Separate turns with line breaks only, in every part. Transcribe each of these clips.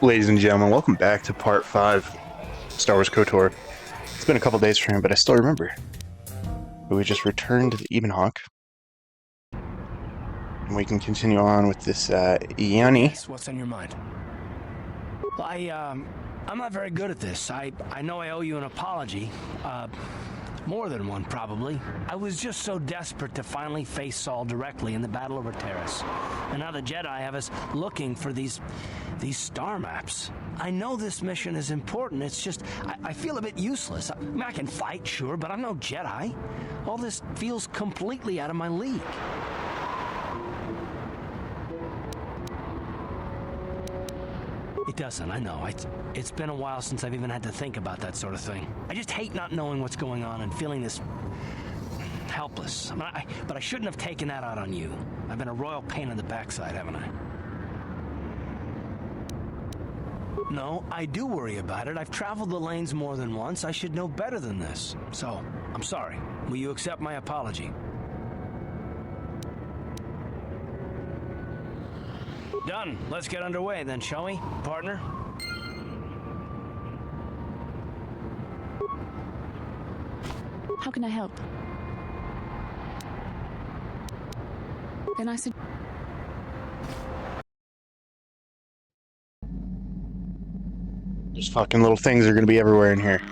Ladies and gentlemen, welcome back to part 5 Star Wars KOTOR. It's been a couple days for him, but I still remember. But we just returned to the Ebenhawk. And we can continue on with this Yanni.
Yes, what's on your mind? Well, I'm not very good at this. I know I owe you an apology. More than one, probably. I was just so desperate to finally face Saul directly in the Battle over Terrace. And now the Jedi have us looking for these star maps. I know this mission is important, it's just, I feel a bit useless. I mean, I can fight, sure, but I'm no Jedi. All this feels completely out of my league. It doesn't, I know. It's been a while since I've even had to think about that sort of thing. I just hate not knowing what's going on and feeling this helpless. I mean, but I shouldn't have taken that out on you. I've been a royal pain in the backside, haven't I? No, I do worry about it. I've traveled the lanes more than once. I should know better than this. So, I'm sorry. Will you accept my apology? Done. Let's get underway then, shall we, partner?
How can I help? Then I said...
Those fucking little things are gonna be everywhere in here.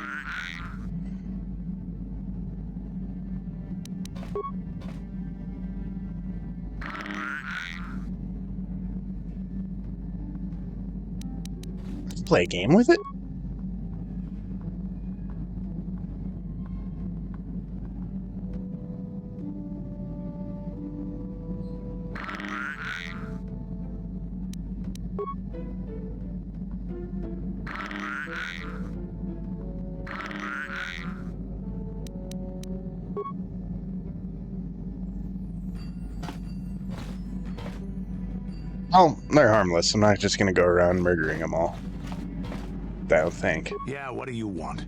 Let's play a game with it? Oh, they're harmless. I'm not just gonna go around murdering them all. I don't think.
Yeah, what do you want?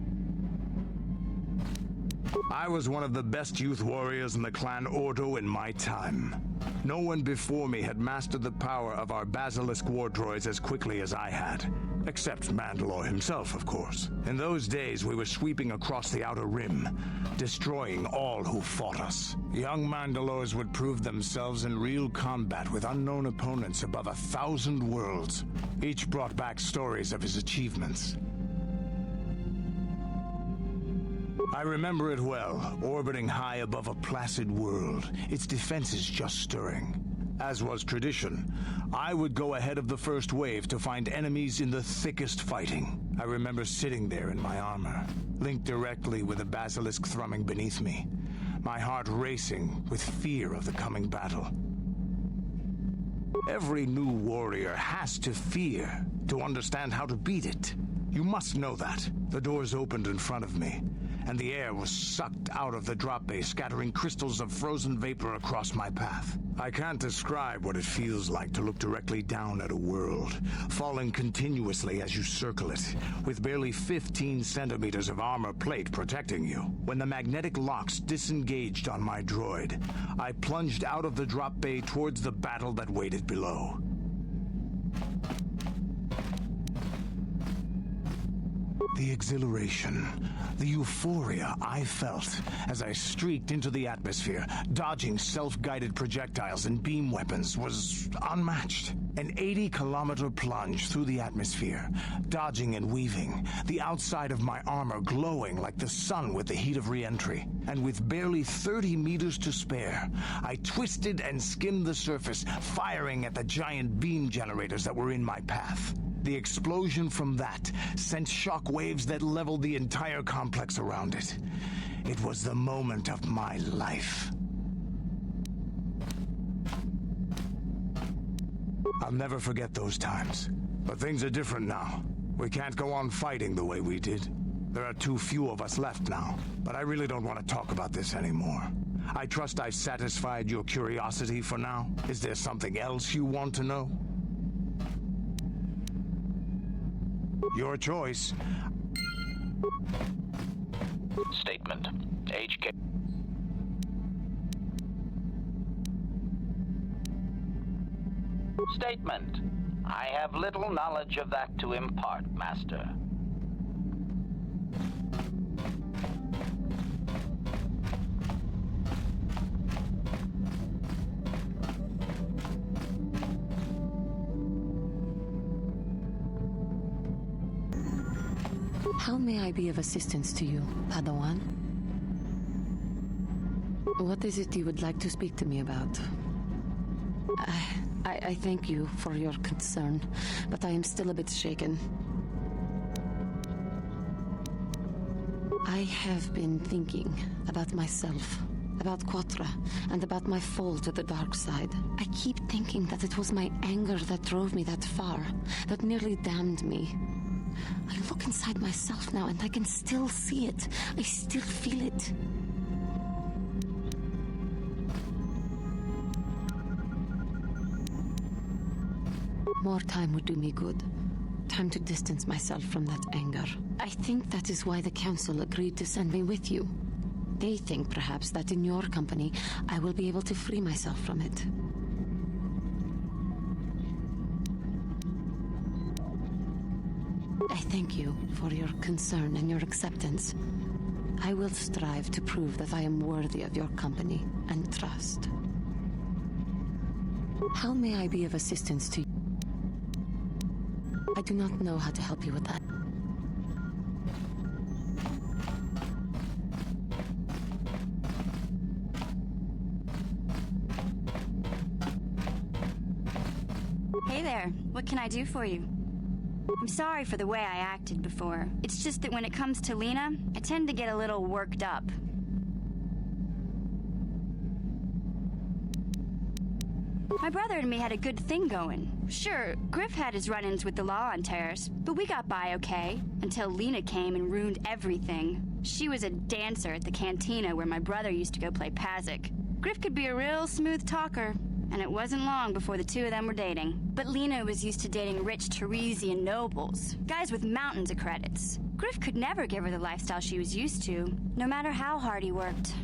I was one of the best youth warriors in the clan Ordo in my time. No one before me had mastered the power of our basilisk war droids as quickly as I had. Except Mandalore himself, of course. In those days, we were sweeping across the Outer Rim, destroying all who fought us. Young Mandalores would prove themselves in real combat with unknown opponents above 1,000 worlds. Each brought back stories of his achievements. I remember it well, orbiting high above a placid world, its defenses just stirring. As was tradition, I would go ahead of the first wave to find enemies in the thickest fighting. I remember sitting there in my armor, linked directly with the basilisk thrumming beneath me, my heart racing with fear of the coming battle. Every new warrior has to fear to understand how to beat it. You must know that. The doors opened in front of me, and the air was sucked out of the drop bay, scattering crystals of frozen vapor across my path. I can't describe what it feels like to look directly down at a world, falling continuously as you circle it, with barely 15 centimeters of armor plate protecting you. When the magnetic locks disengaged on my droid, I plunged out of the drop bay towards the battle that waited below. The exhilaration, the euphoria I felt as I streaked into the atmosphere, dodging self-guided projectiles and beam weapons, was unmatched. An 80-kilometer plunge through the atmosphere, dodging and weaving, the outside of my armor glowing like the sun with the heat of re-entry. And with barely 30 meters to spare, I twisted and skimmed the surface, firing at the giant beam generators that were in my path. The explosion from that sent shock waves that leveled the entire complex around it. It was the moment of my life. I'll never forget those times. But things are different now. We can't go on fighting the way we did. There are too few of us left now. But I really don't want to talk about this anymore. I trust I've satisfied your curiosity for now. Is there something else you want to know? Your choice.
Statement. HK. Statement. I have little knowledge of that to impart, Master.
How may I be of assistance to you, Padawan? What is it you would like to speak to me about? I thank you for your concern, but I am still a bit shaken. I have been thinking about myself, about Quatra, and about my fall to the dark side. I keep thinking that it was my anger that drove me that far, that nearly damned me. I look inside myself now and I can still see it. I still feel it. More time would do me good. Time to distance myself from that anger. I think that is why the council agreed to send me with you. They think perhaps that in your company I will be able to free myself from it. I thank you for your concern and your acceptance. I will strive to prove that I am worthy of your company and trust. How may I be of assistance to you? I do not know how to help you with that.
Hey there, what can I do for you? I'm sorry for the way I acted before. It's just that when it comes to Lena, I tend to get a little worked up. My brother and me had a good thing going. Sure, Griff had his run-ins with the law on Terrace, but we got by okay, until Lena came and ruined everything. She was a dancer at the cantina where my brother used to go play Kashyyyk. Griff could be a real smooth talker, and it wasn't long before the two of them were dating. But Lena was used to dating rich Teresian nobles, guys with mountains of credits. Griff could never give her the lifestyle she was used to, no matter how hard he worked.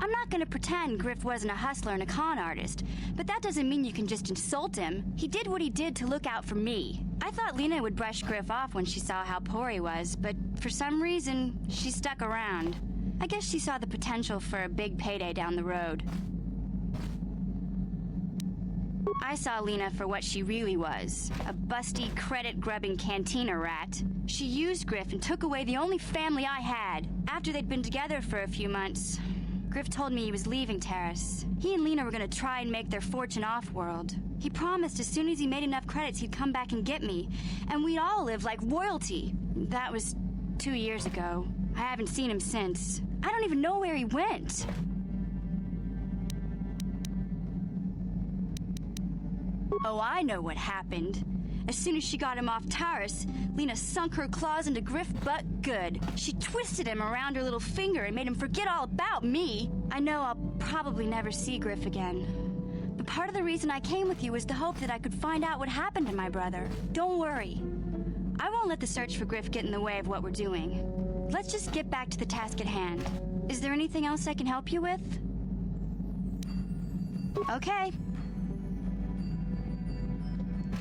I'm not gonna pretend Griff wasn't a hustler and a con artist, but that doesn't mean you can just insult him. He did what he did to look out for me. I thought Lena would brush Griff off when she saw how poor he was, but for some reason, she stuck around. I guess she saw the potential for a big payday down the road. I saw Lena for what she really was, a busty, credit-grubbing cantina rat. She used Griff and took away the only family I had. After they'd been together for a few months, Griff told me he was leaving Terrace. He and Lena were gonna try and make their fortune off-world. He promised as soon as he made enough credits he'd come back and get me, and we'd all live like royalty. That was 2 years ago. I haven't seen him since. I don't even know where he went. Oh, I know what happened. As soon as she got him off Terrace, Lena sunk her claws into Griff butt good. She twisted him around her little finger and made him forget all about me. I know I'll probably never see Griff again. But part of the reason I came with you was the hope that I could find out what happened to my brother. Don't worry. I won't let the search for Griff get in the way of what we're doing. Let's just get back to the task at hand. Is there anything else I can help you with? Okay.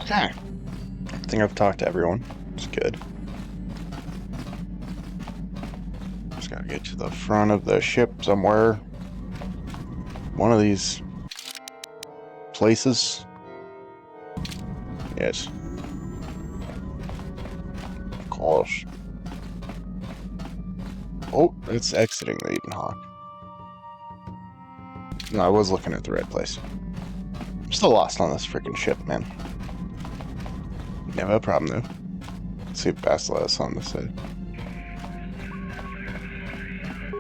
Okay. I think I've talked to everyone. It's good. Just gotta get to the front of the ship somewhere. One of these places. Yes. Of course. Oh, it's exiting the Edenhawk. No, I was looking at the right place. I'm still lost on this freaking ship, man. Never a problem though. Let's see if Basila is on this side.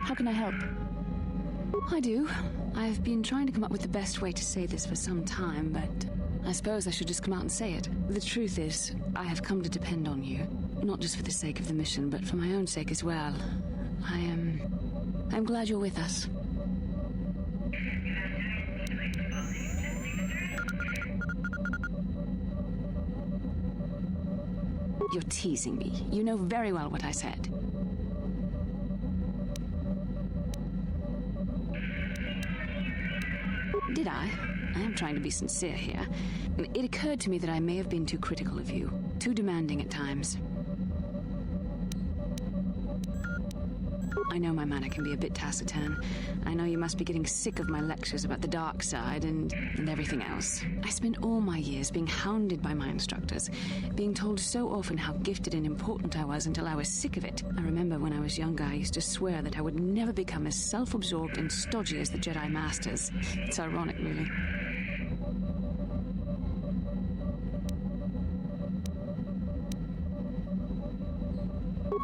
How can I help? I do. I've been trying to come up with the best way to say this for some time, but I suppose I should just come out and say it. The truth is, I have come to depend on you. Not just for the sake of the mission, but for my own sake as well. I'm glad you're with us. You're teasing me. You know very well what I said. Did I? I'm trying to be sincere here. It occurred to me that I may have been too critical of you, too demanding at times. I know my manner can be a bit taciturn. I know you must be getting sick of my lectures about the dark side and everything else. I spent all my years being hounded by my instructors, being told so often how gifted and important I was until I was sick of it. I remember when I was younger, I used to swear that I would never become as self-absorbed and stodgy as the Jedi Masters. It's ironic, really.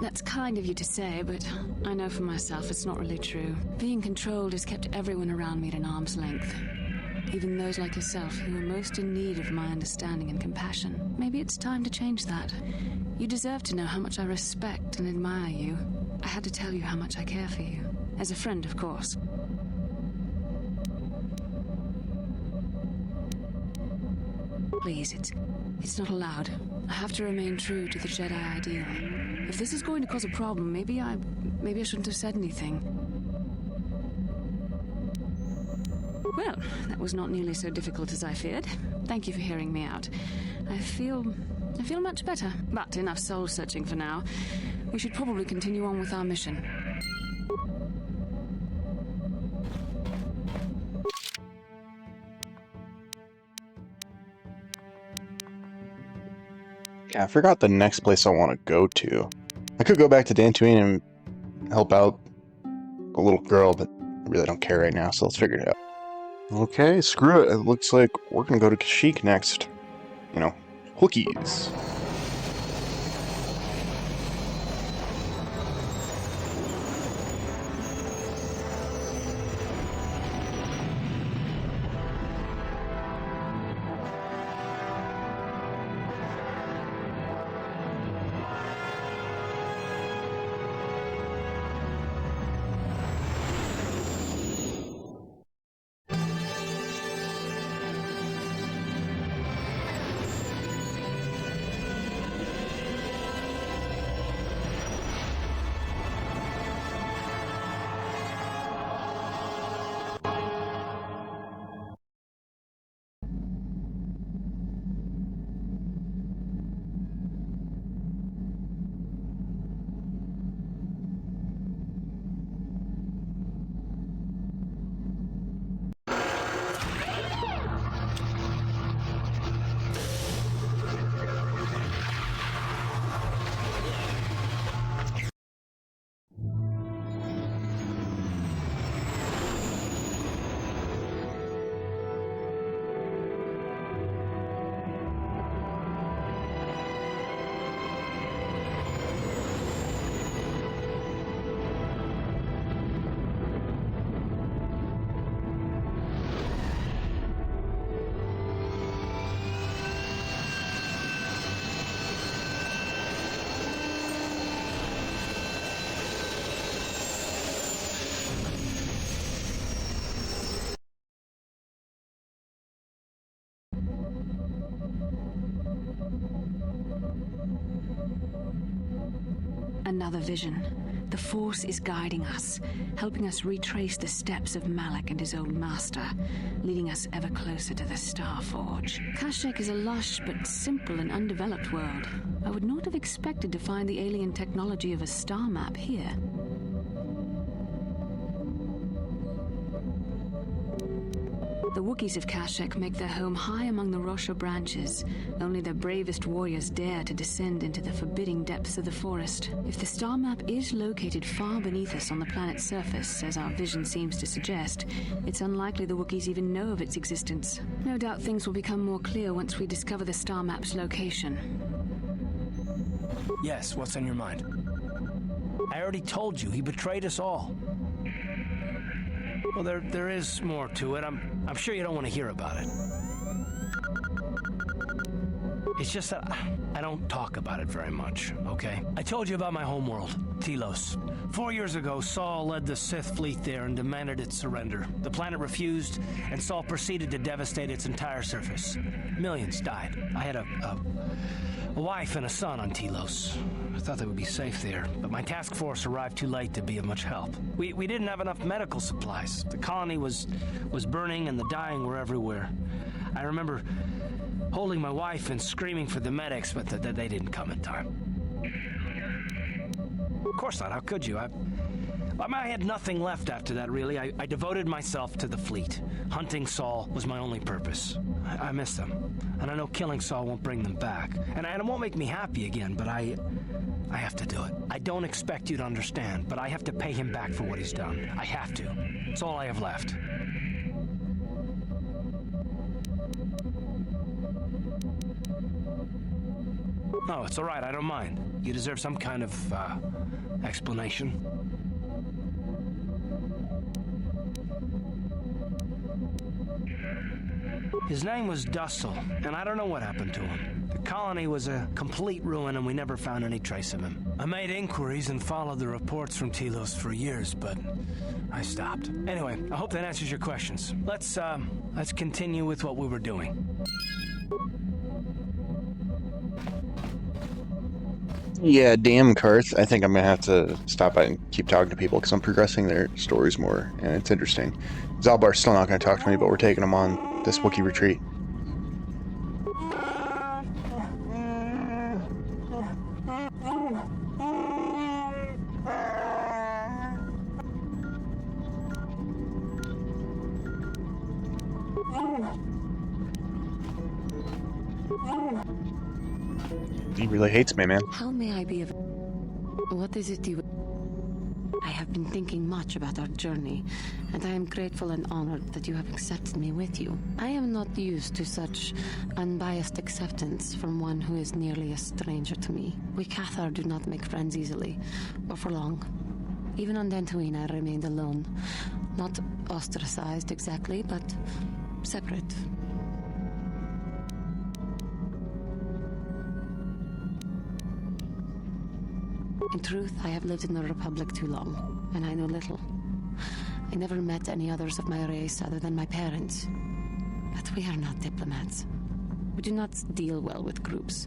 That's kind of you to say, but I know for myself it's not really true. Being controlled has kept everyone around me at an arm's length. Even those like yourself who are most in need of my understanding and compassion. Maybe it's time to change that. You deserve to know how much I respect and admire you. I had to tell you how much I care for you. As a friend, of course. Please, it's not allowed. I have to remain true to the Jedi ideal. If this is going to cause a problem, maybe I shouldn't have said anything. Well, that was not nearly so difficult as I feared. Thank you for hearing me out. I feel much better. But enough soul-searching for now. We should probably continue on with our mission.
Yeah, I forgot the next place I want to go to. I could go back to Dantooine and help out a little girl, but I really don't care right now, so let's figure it out. Okay, screw it. It looks like we're gonna go to Kashyyyk next. You know, Wookiees.
Another vision. The Force is guiding us, helping us retrace the steps of Malak and his old master, leading us ever closer to the Star Forge. Kashyyyk is a lush but simple and undeveloped world. I would not have expected to find the alien technology of a star map here. The Wookiees of Kashyyyk make their home high among the Rosha branches. Only their bravest warriors dare to descend into the forbidding depths of the forest. If the star map is located far beneath us on the planet's surface, as our vision seems to suggest, it's unlikely the Wookiees even know of its existence. No doubt things will become more clear once we discover the star map's location.
Yes, what's on your mind? I already told you, he betrayed us all. Well, there is more to it. I'm sure you don't want to hear about it. It's just that I don't talk about it very much, okay? I told you about my homeworld, Telos. 4 years ago, Saul led the Sith fleet there and demanded its surrender. The planet refused, and Saul proceeded to devastate its entire surface. Millions died. I had a wife and a son on Telos. I thought they would be safe there, but my task force arrived too late to be of much help. We didn't have enough medical supplies. The colony was burning and the dying were everywhere. I remember holding my wife and screaming for the medics, but they didn't come in time. Of course not, how could you? I had nothing left after that, really. I devoted myself to the fleet. Hunting Saul was my only purpose. I miss them, and I know killing Saul won't bring them back. And it won't make me happy again, but I have to do it. I don't expect you to understand, but I have to pay him back for what he's done. I have to. It's all I have left. No, it's all right. I don't mind. You deserve some kind of, explanation. His name was Dussel, and I don't know what happened to him. The colony was a complete ruin, and we never found any trace of him. I made inquiries and followed the reports from Telos for years, but I stopped. Anyway, I hope that answers your questions. Let's continue with what we were doing.
Yeah, damn, Karth. I think I'm gonna have to stop by and keep talking to people because I'm progressing their stories more, and it's interesting. Zalbar's still not gonna talk to me, but we're taking him on this Wookiee retreat. He really hates me, man.
How may I be of... What is it you... I have been thinking much about our journey, and I am grateful and honored that you have accepted me with you. I am not used to such unbiased acceptance from one who is nearly a stranger to me. We KOTOR do not make friends easily, or for long. Even on Dantooine I remained alone. Not ostracized exactly, but separate. In truth, I have lived in the Republic too long, and I know little. I never met any others of my race other than my parents. But we are not diplomats. We do not deal well with groups.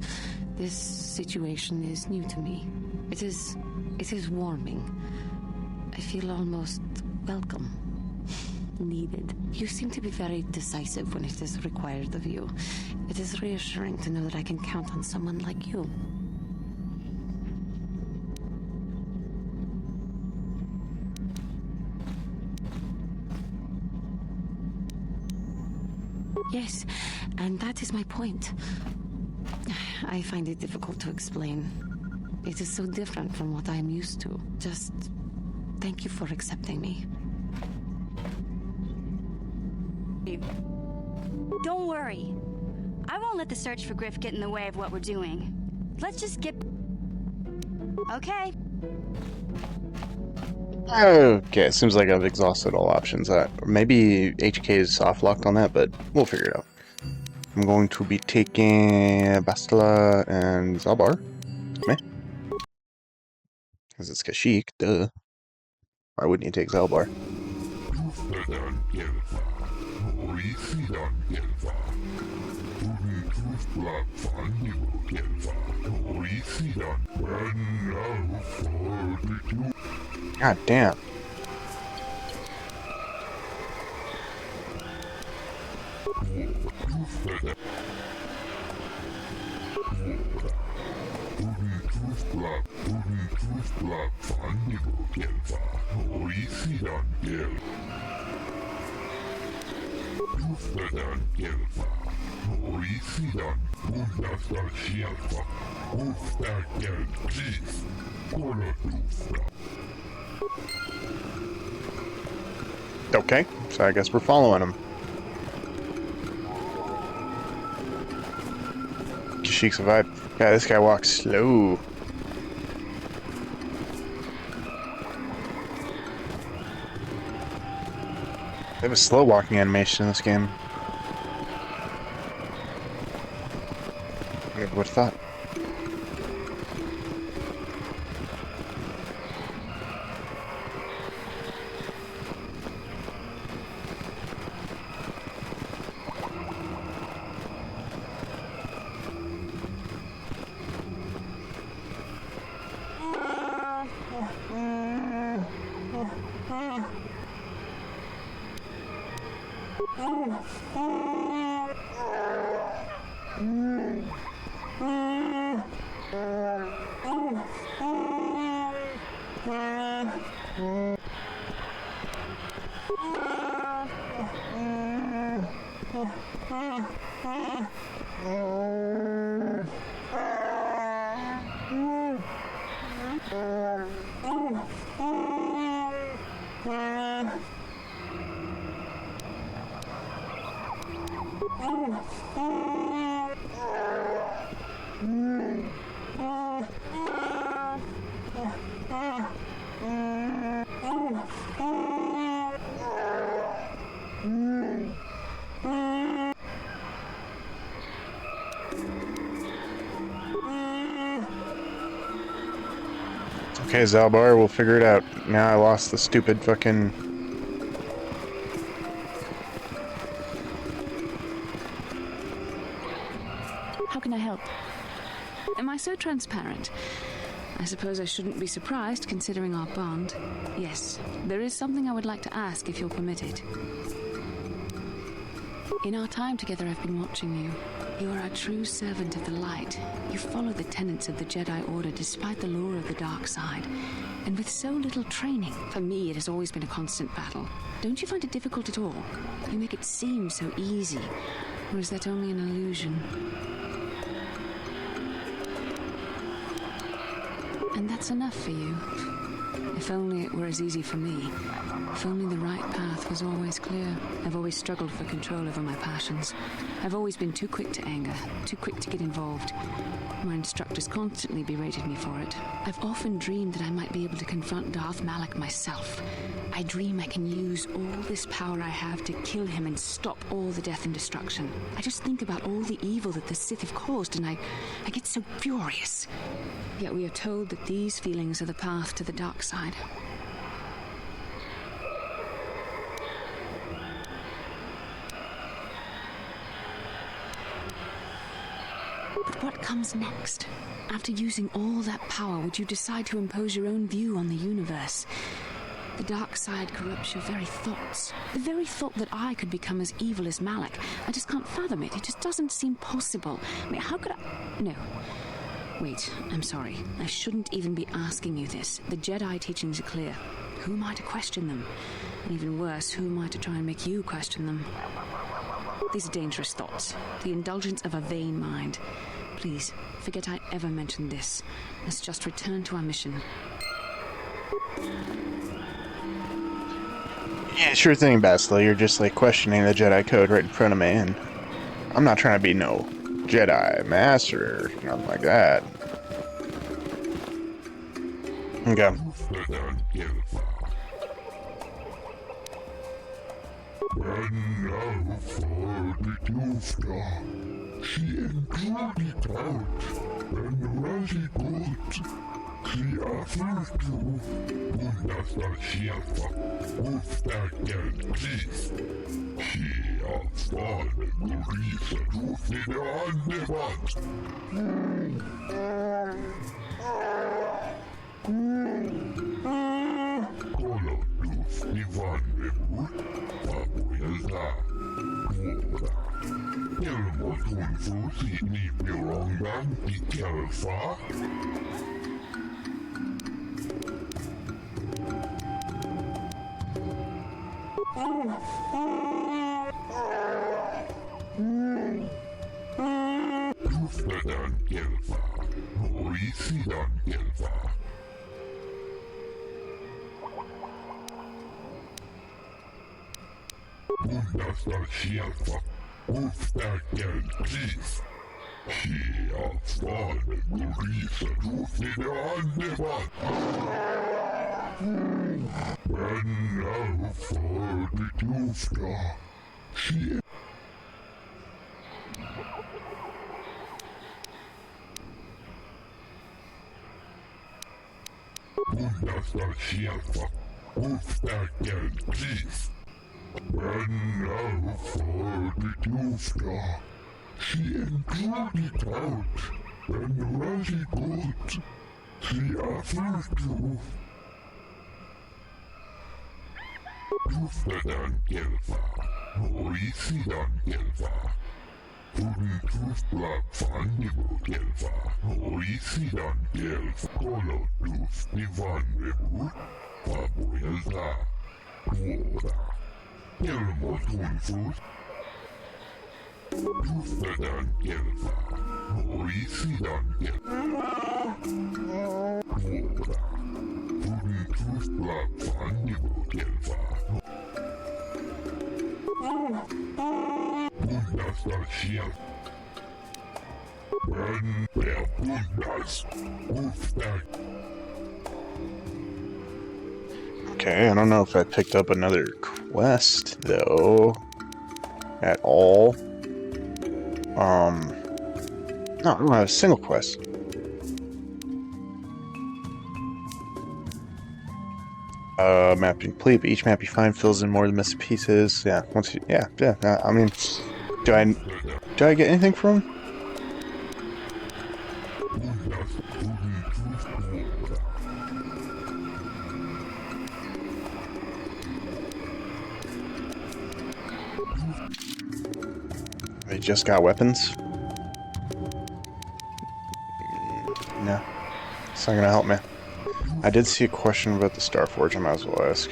This situation is new to me. It is warming. I feel almost welcome. Needed. You seem to be very decisive when it is required of you. It is reassuring to know that I can count on someone like you. Yes, and that is my point. I find it difficult to explain. It is so different from what I am used to. Just thank you for accepting me.
Don't worry. I won't let the search for Griff get in the way of what we're doing. Let's just get... Okay.
Okay, it seems like I've exhausted all options. Maybe HK is soft-locked on that, but we'll figure it out. I'm going to be taking Bastila and Zalbar. Me. Because it's Kashyyyk, duh. Why wouldn't you take Zalbar? God damn. Okay, so I guess we're following him. Kashyyyk survived. Yeah, this guy walks slow. They have a slow walking animation in this game. Whoever would have thought. Okay, Zalbar, we'll figure it out. Now I lost the stupid fucking...
How can I help? Am I so transparent? I suppose I shouldn't be surprised, considering our bond. Yes, there is something I would like to ask, if you'll permit it. In our time together, I've been watching you. You are a true servant of the light. You follow the tenets of the Jedi Order despite the lure of the dark side. And with so little training, for me it has always been a constant battle. Don't you find it difficult at all? You make it seem so easy. Or is that only an illusion? And that's enough for you. If only it were as easy for me. If only the right path was always clear. I've always struggled for control over my passions. I've always been too quick to anger, too quick to get involved. My instructors constantly berated me for it. I've often dreamed that I might be able to confront Darth Malak myself. I dream I can use all this power I have to kill him and stop all the death and destruction. I just think about all the evil that the Sith have caused and I get so furious. Yet we are told that these feelings are the path to the dark side. But what comes next? After using all that power, would you decide to impose your own view on the universe? The dark side corrupts your very thoughts. The very thought that I could become as evil as Malak. I just can't fathom it. It just doesn't seem possible. I mean, how could I... No. Wait, I'm sorry. I shouldn't even be asking you this. The Jedi teachings are clear. Who am I to question them? And even worse, who am I to try and make you question them? These are dangerous thoughts. The indulgence of a vain mind. Please, forget I ever mentioned this. Let's just return to our mission.
Yeah, sure thing, Bastila. You're just, like, questioning the Jedi Code right in front of me, and I'm not trying to be no Jedi Master or nothing like that. Okay.
Kashyyyk, Muftakel Chief. When I found the Tufta, she included out, and when she could, she offered to. Tuftadan Gelfa, Oisidan Gelfa. Tufla Fandibo Gelfa, Oisidan Gelfa. Kolotus Divan Rebu, Fabuelta, Tuora. Gelmo Tunfus. Tuftadan Gelfa, Oisidan Gelfa. Tuora. Tufla Fandibo Gelfa. Kashyyyk. When der Bundas Muftak.
Okay, I don't know if I picked up another quest, though, at all. No, I don't have a single quest. Map complete, but each map you find fills in more of the missing pieces. Yeah, once you, yeah, I mean, do I get anything from him? They just got weapons? No. It's not gonna help me. I did see a question about the Starforge, I might as well ask.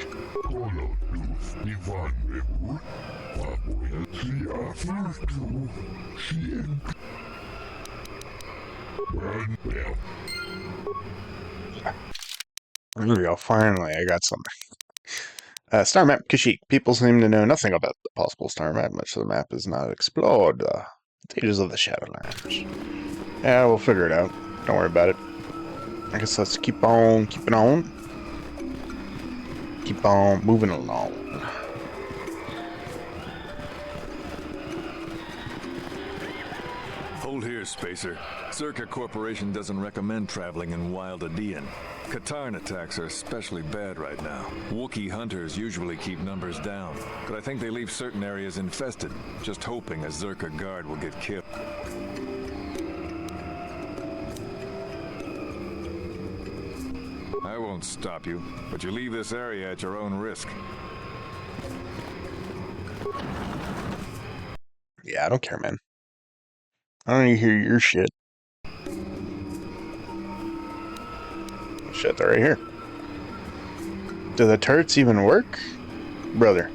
There we go, finally, I got something. Star map, Kashyyyk. People seem to know nothing about the possible star map. Much of the map is not explored. The stages of the Shadowlands. Yeah, we'll figure it out. Don't worry about it. I guess let's keep on keeping on. Keep on moving along.
Hold here, Spacer. Zerka Corporation doesn't recommend traveling in Wild Adean. Katarn attacks are especially bad right now. Wookiee hunters usually keep numbers down, but I think they leave certain areas infested, just hoping a Zerka guard will get killed. I won't stop you, but you leave this area at your own risk.
Yeah, I don't care, man. I don't need to hear your shit. Shit, they're right here. Do the turrets even work? Brother.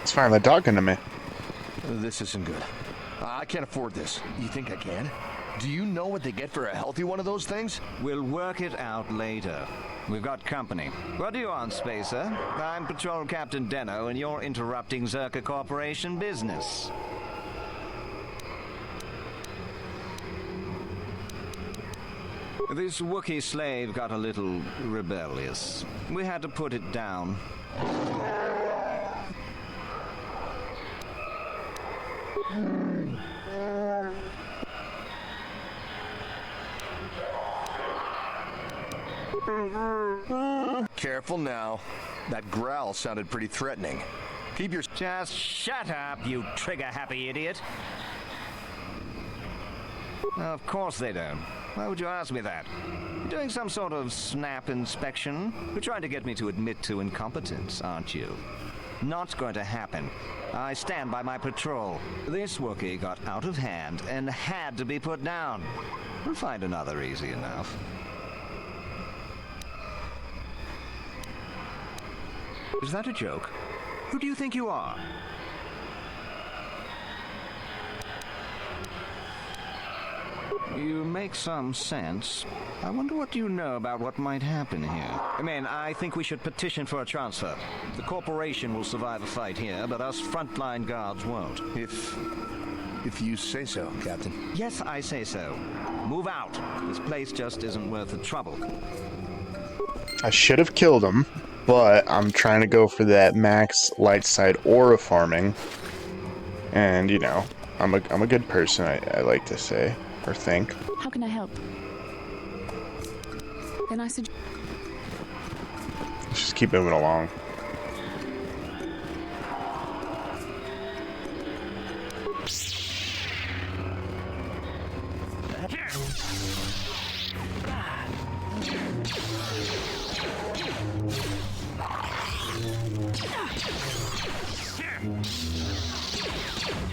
It's finally talking to me.
This isn't good. I can't afford this. You think I can? Do you know what they get for a healthy one of those things?
We'll work it out later. We've got company. What do you want, Spacer? I'm Patrol Captain Deno, and you're interrupting Zerka Corporation business. This Wookiee slave got a little rebellious. We had to put it down.
Careful now. That growl sounded pretty threatening. Keep your...
Just shut up, you trigger-happy idiot. Of course they don't. Why would you ask me that? You're doing some sort of snap inspection? You're trying to get me to admit to incompetence, aren't you? Not going to happen. I stand by my patrol. This Wookiee got out of hand and had to be put down. We'll find another easy enough. Is that a joke? Who do you think you are? You make some sense. I wonder what you know about what might happen here. I think we should petition for a transfer. The corporation will survive a fight here, but us frontline guards won't.
If you say so, Captain.
Yes, I say so. Move out. This place just isn't worth the trouble.
I should have killed him, but I'm trying to go for that max light side aura farming. And, you know, I'm a good person, I like to say. Or think.
How can I help? Then I suggest...
Let's just keep moving along.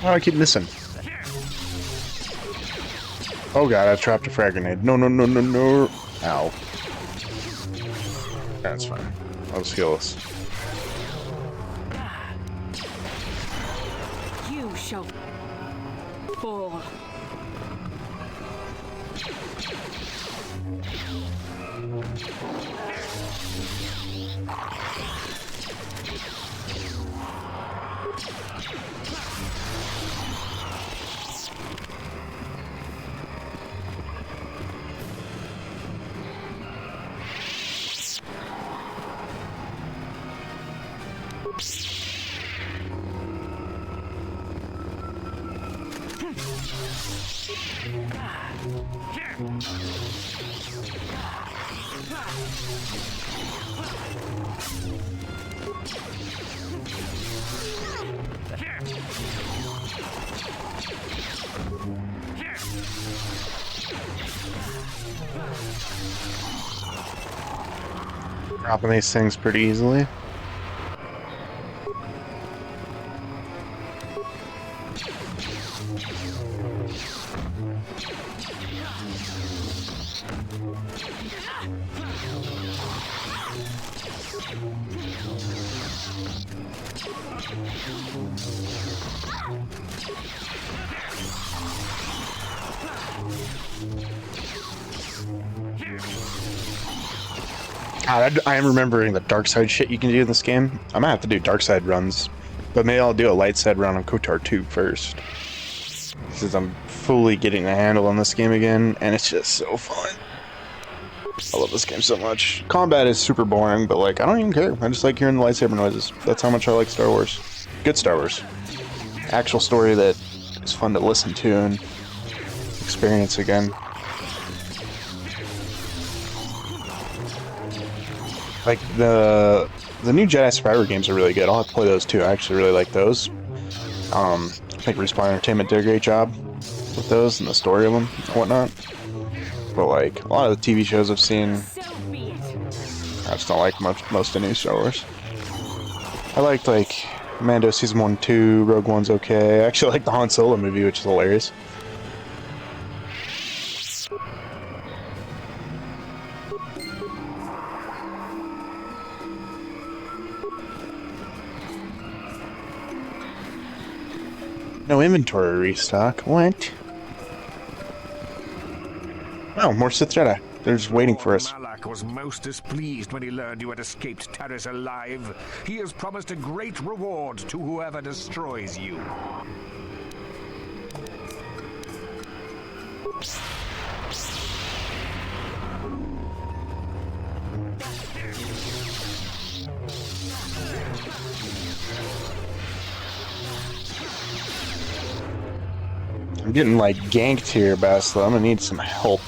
Oh, I keep missing. Oh god, I've trapped a frag grenade. No, no, no, no, no. Ow. That's fine. I'll just heal us.
You shall fall.
Dropping these things pretty easily. God, I am remembering the dark side shit you can do in this game. I might have to do dark side runs, but maybe I'll do a light side run on KOTOR 2 first. Since I'm fully getting a handle on this game again, and it's just so fun. I love this game so much. Combat is super boring, but like, I don't even care. I just like hearing the lightsaber noises. That's how much I like Star Wars. Good Star Wars. Actual story that is fun to listen to and experience again. Like, the new Jedi Survivor games are really good. I'll have to play those too. I actually really like those. I think Respawn Entertainment did a great job with those and the story of them and whatnot. But like, a lot of the TV shows I've seen, I just don't like most of new Star Wars. I liked like Mando Season 1 and 2, Rogue One's okay. I actually like the Han Solo movie, which is hilarious. No inventory restock. What? Oh, more Sith Jedi. They're just waiting for us.
Malak was most displeased when he learned you had escaped Taris alive. He has promised a great reward to whoever destroys you.
I'm getting like ganked here, Basla. I'm gonna need some help.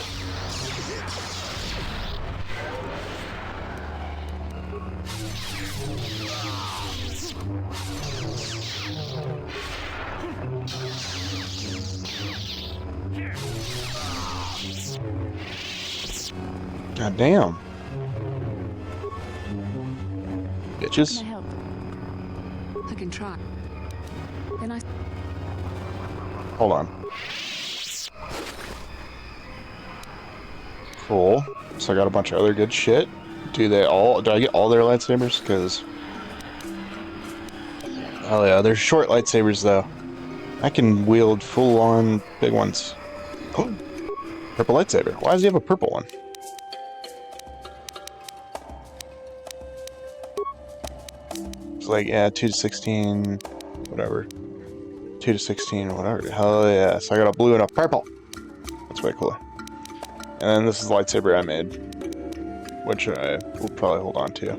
God damn.
Can
Bitches.
I help? I can try. Then I...
Hold on. Cool. So I got a bunch of other good shit. Do I get all their lightsabers? Because... Oh yeah, they're short lightsabers though. I can wield full-on big ones. Oh! Purple lightsaber. Why does he have a purple one? It's like, yeah, 2 to 16, whatever. 2 to 16, whatever. Hell yeah. So I got a blue and a purple. That's way cooler. And then this is the lightsaber I made, which I will probably hold on to.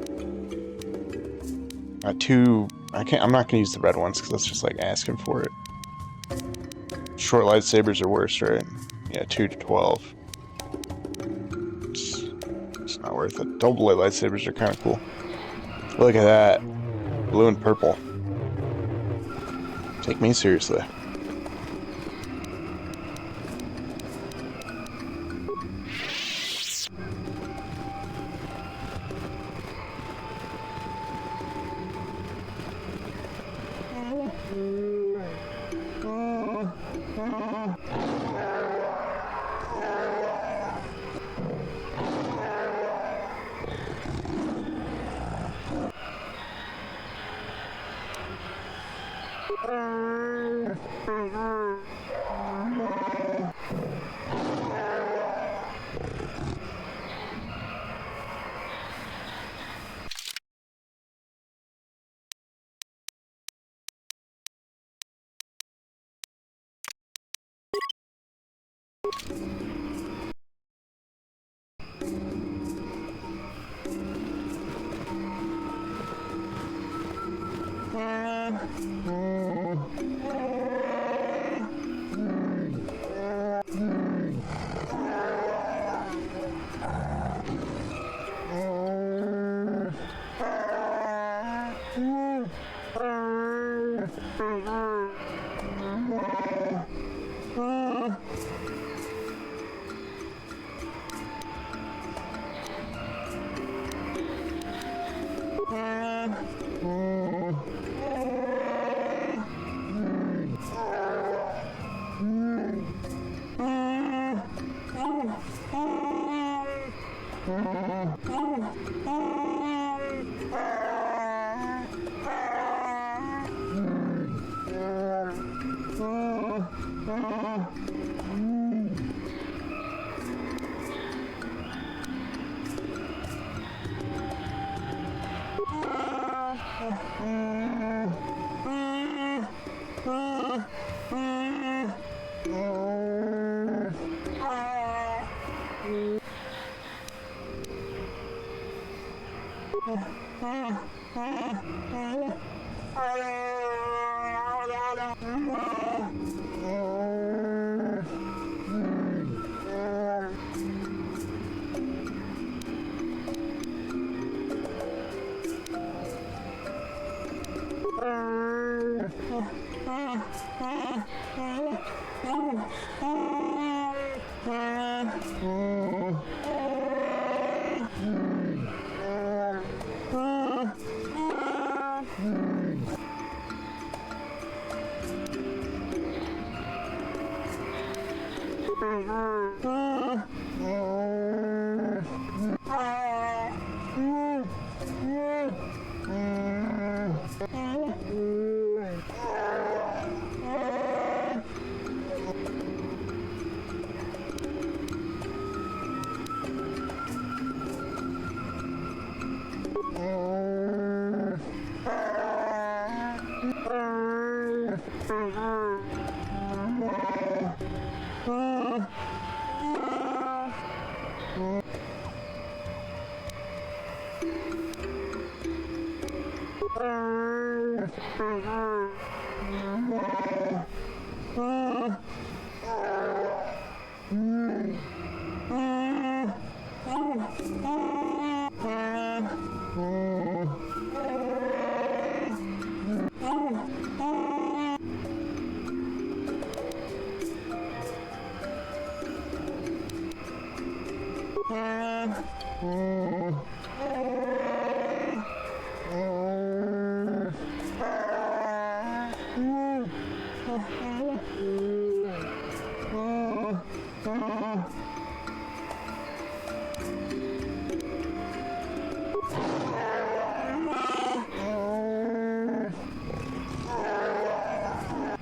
I'm not gonna use the red ones because that's just like asking for it. Short lightsabers are worse, right? Yeah, 2 to 12. It's not worth it. Double blade lightsabers are kind of cool. Look at that. Blue and purple. Take me seriously.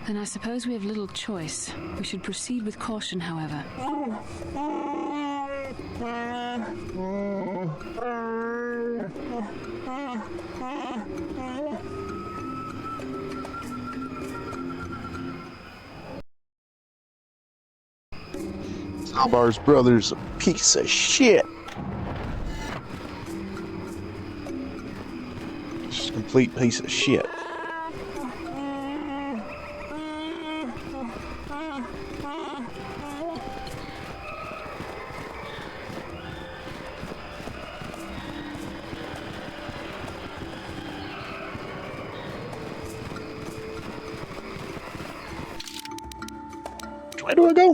Then I suppose we have little choice. We should proceed with caution, however.
Albar's brother's a piece of shit. Just a complete piece of shit. Where do I go?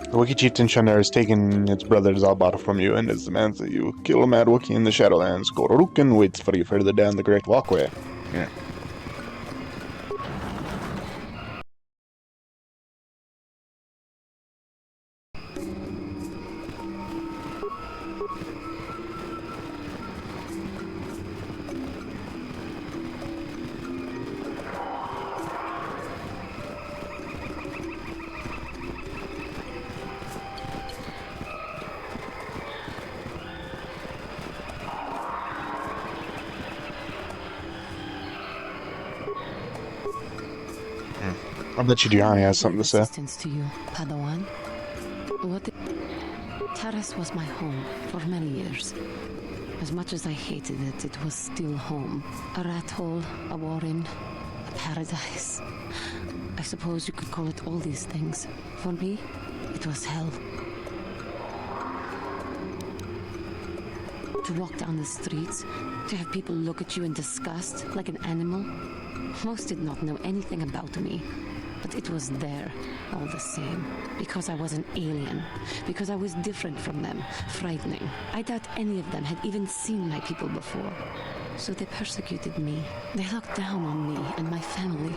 The Wookiee chieftain Shandar has taken its brother Zalbata from you and is demands that you kill a mad Wookiee in the Shadowlands. Gororukin waits for you further down the Great Walkway. Yeah. I bet you Gianni has something to say.
Resistance to you, Padawan. Taris was my home for many years. As much as I hated it, it was still home. A rat hole, a warren, a paradise. I suppose you could call it all these things. For me, it was hell. To walk down the streets, to have people look at you in disgust, like an animal. Most did not know anything about me. But it was there, all the same. Because I was an alien. Because I was different from them. Frightening. I doubt any of them had even seen my people before. So they persecuted me. They looked down on me and my family.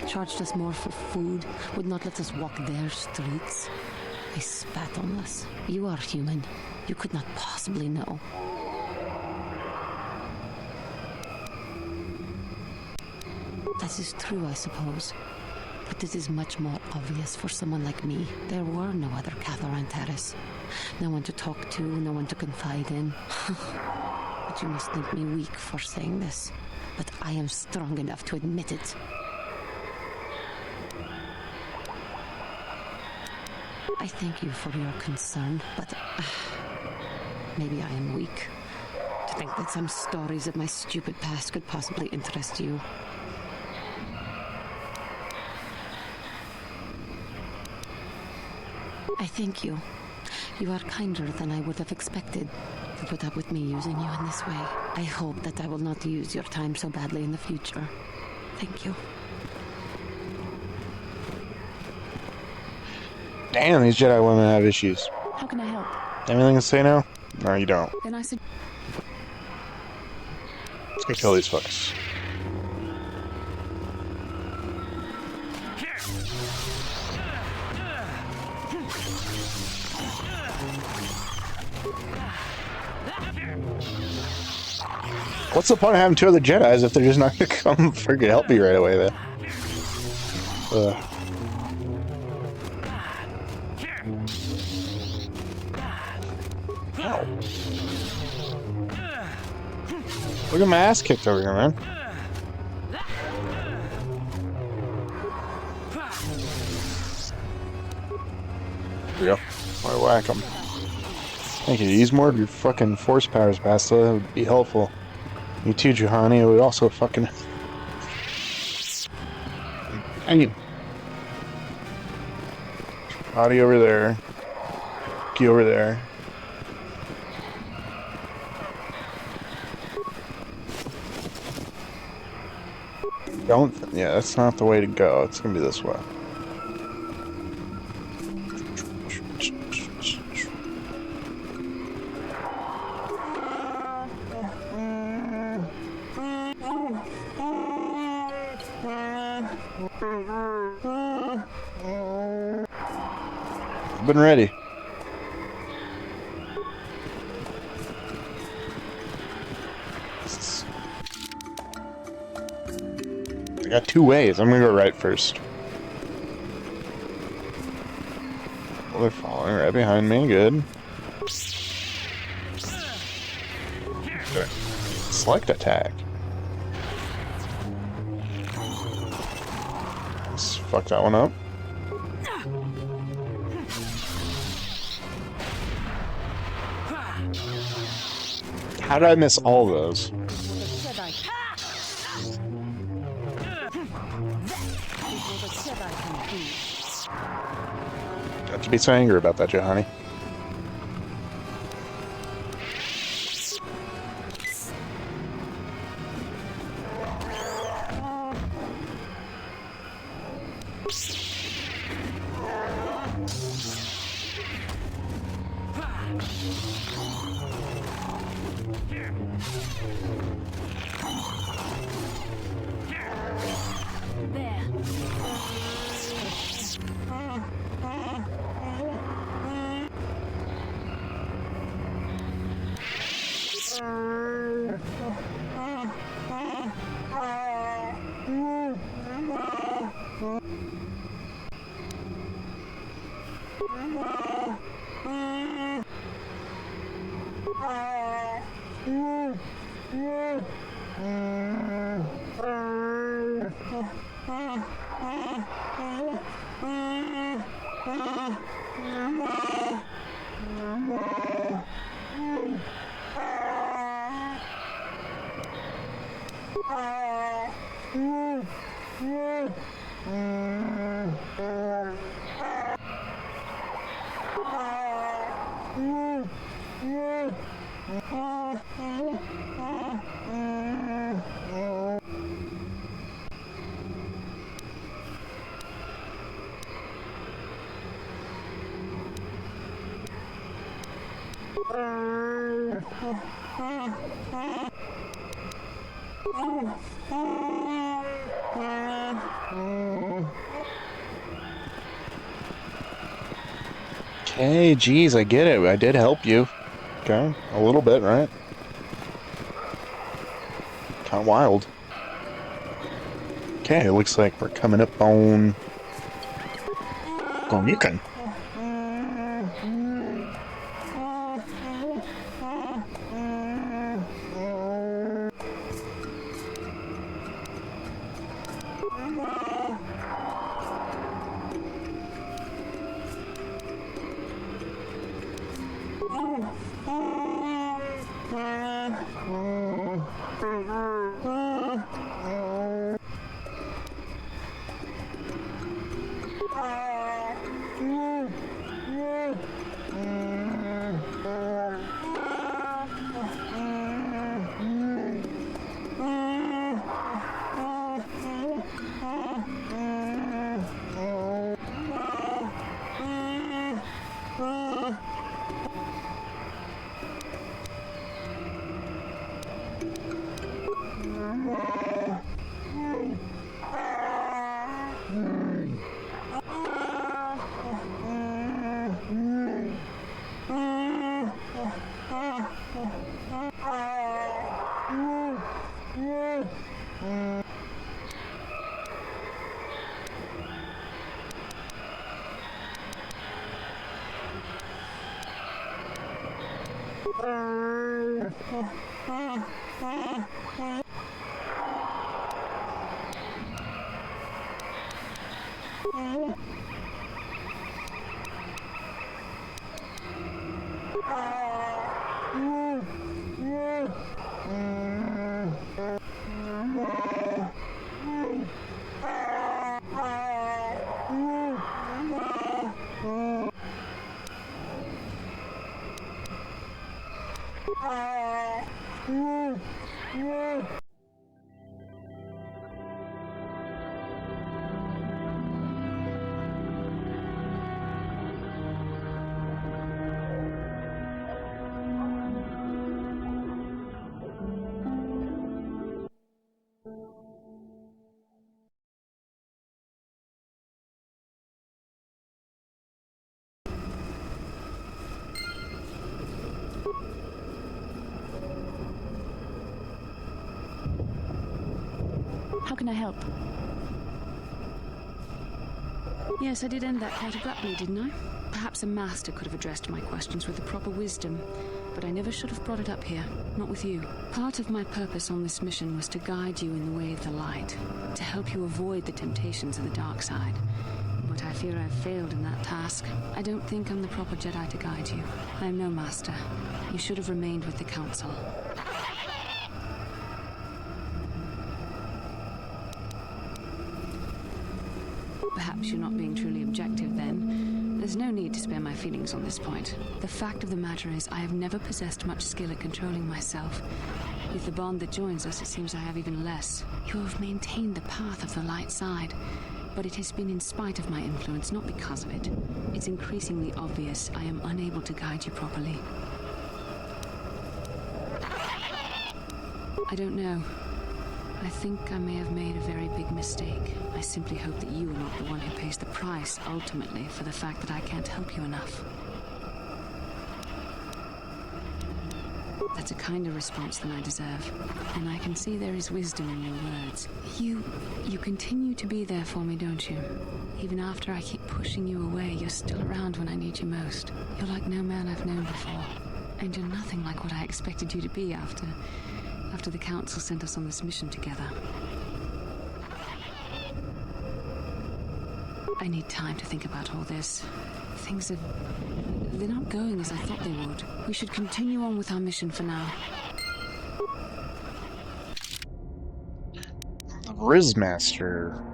Charged us more for food. Would not let us walk their streets. They spat on us. You are human. You could not possibly know. That is true, I suppose. But this is much more obvious for someone like me. There were no other KOTOR on Taris. No one to talk to, no one to confide in. But you must think me weak for saying this. But I am strong enough to admit it. I thank you for your concern, but maybe I am weak. To think that some stories of my stupid past could possibly interest you. I thank you. You are kinder than I would have expected to put up with me using you in this way. I hope that I will not use your time so badly in the future. Thank you.
Damn, these Jedi women have issues.
How can I help?
Anything to say now? No, you don't.
Then I said...
Let's go kill these fucks. What's the point of having two other Jedis if they're just not gonna come freaking help you right away then? Ow. Look at my ass kicked over here, man. There we go. Or whack them. Thank you. Use more of your fucking force powers, Basta. That would be helpful. You too, Juhani. It would also fucking... Hang you. Body over there. Key over there. Don't... Yeah, that's not the way to go. It's gonna be this way. I've been ready. I got two ways. I'm gonna go right first. Oh, they're following right behind me. Good. Okay. Select attack. Let's fuck that one up. How did I miss all those? Got to be so angry about that, Johanny. Okay, geez, I get it. I did help you. Okay, a little bit, right? Kind of wild. Okay, it looks like we're coming up on Kashyyyk.
How can I help? Yes, I did end that quite abruptly, didn't I? Perhaps a master could have addressed my questions with the proper wisdom, but I never should have brought it up here, not with you. Part of my purpose on this mission was to guide you in the way of the light, to help you avoid the temptations of the dark side. But I fear I've failed in that task. I don't think I'm the proper Jedi to guide you. I am no master. You should have remained with the Council. Perhaps you're not being truly objective then. There's no need to spare my feelings on this point. The fact of the matter is, I have never possessed much skill at controlling myself. With the bond that joins us, it seems I have even less. You have maintained the path of the light side, but it has been in spite of my influence, not because of it. It's increasingly obvious I am unable to guide you properly. I don't know. I think I may have made a very big mistake. I simply hope that you are not the one who pays the price, ultimately, for the fact that I can't help you enough. That's a kinder response than I deserve, and I can see there is wisdom in your words. You continue to be there for me, don't you? Even after I keep pushing you away, you're still around when I need you most. You're like no man I've known before, and you're nothing like what I expected you to be after the Council sent us on this mission together. I need time to think about all this. They're not going as I thought they would. We should continue on with our mission for now.
Rizmaster.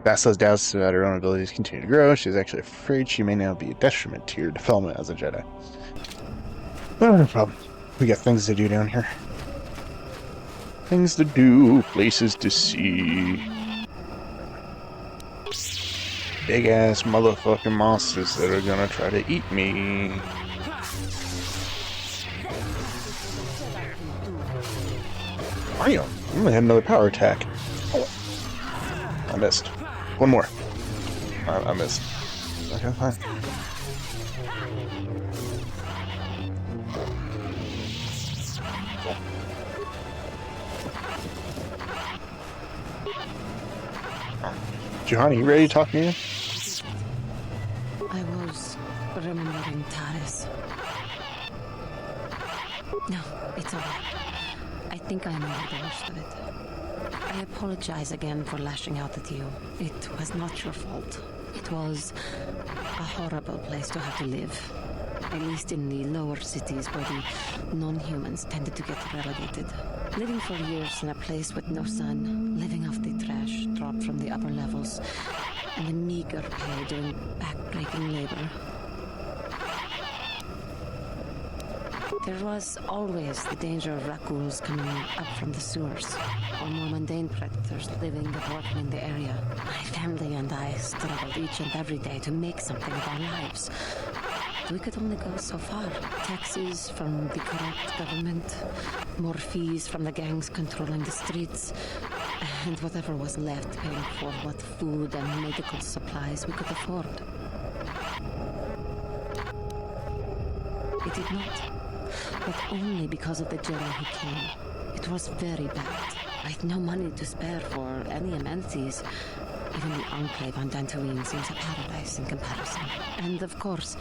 Basla's doubts about her own abilities continue to grow. She's actually afraid she may now be a detriment to your development as a Jedi. But no problem. We got things to do down here. Things to do, places to see. Big ass motherfucking monsters that are gonna try to eat me. Mario, I'm gonna have another power attack. Oh. I missed. One more. I missed. Okay, fine. Johanny, you ready to talk to me?
I was remembering Taris. No, it's all right. I think I'm over the worst of it. I apologize again for lashing out at you. It was not your fault. It was a horrible place to have to live. At least in the lower cities where the non-humans tended to get relegated. Living for years in a place with no sun, living off the trash dropped from the upper levels, and the meager pay doing back-breaking labor. There was always the danger of raccoons coming up from the sewers, or more mundane predators living and working in the area. My family and I struggled each and every day to make something of our lives. We could only go so far. Taxes from the corrupt government, more fees from the gangs controlling the streets, and whatever was left paying for what food and medical supplies we could afford. It did not. But only because of the Jedi who came. It was very bad. I had no money to spare for any amenities. Even the Enclave on Dantooine seems a paradise in comparison. And of course,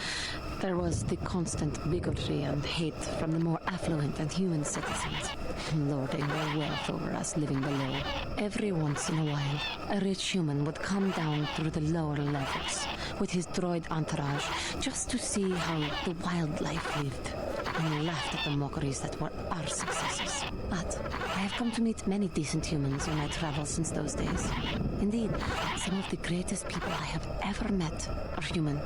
there was the constant bigotry and hate from the more affluent and human citizens, lording their wealth over us living below. Every once in a while, a rich human would come down through the lower levels with his droid entourage just to see how the wildlife lived, and laughed at the mockeries that were our successes. But I have come to meet many decent humans in my travels since those days. Indeed, some of the greatest people I have ever met are human.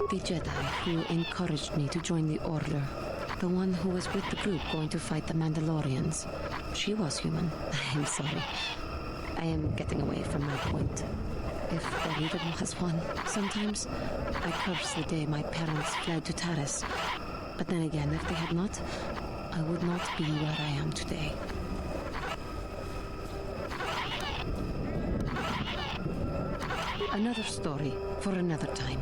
The Jedi who encouraged me to join the Order, the one who was with the group going to fight the Mandalorians, she was human. I'm sorry. I am getting away from my point. If there even was one. Sometimes I curse the day my parents fled to Taris. But then again, if they had not, I would not be where I am today. Another story for another time.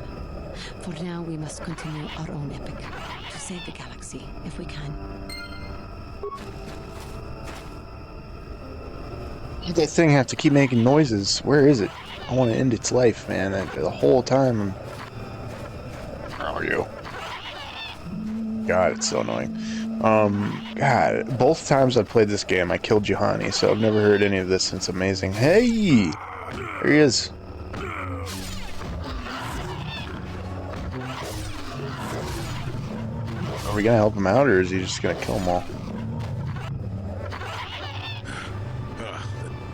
For now, we must continue our own epic to save the galaxy if we can.
Why'd that thing have to keep making noises? Where is it? I want to end its life, man. The whole time. Where are you? God, it's so annoying. God, both times I've played this game, I killed Juhani, so I've never heard any of this, and it's amazing. Hey! There he is. Are we gonna help him out, or is he just gonna kill them all?
The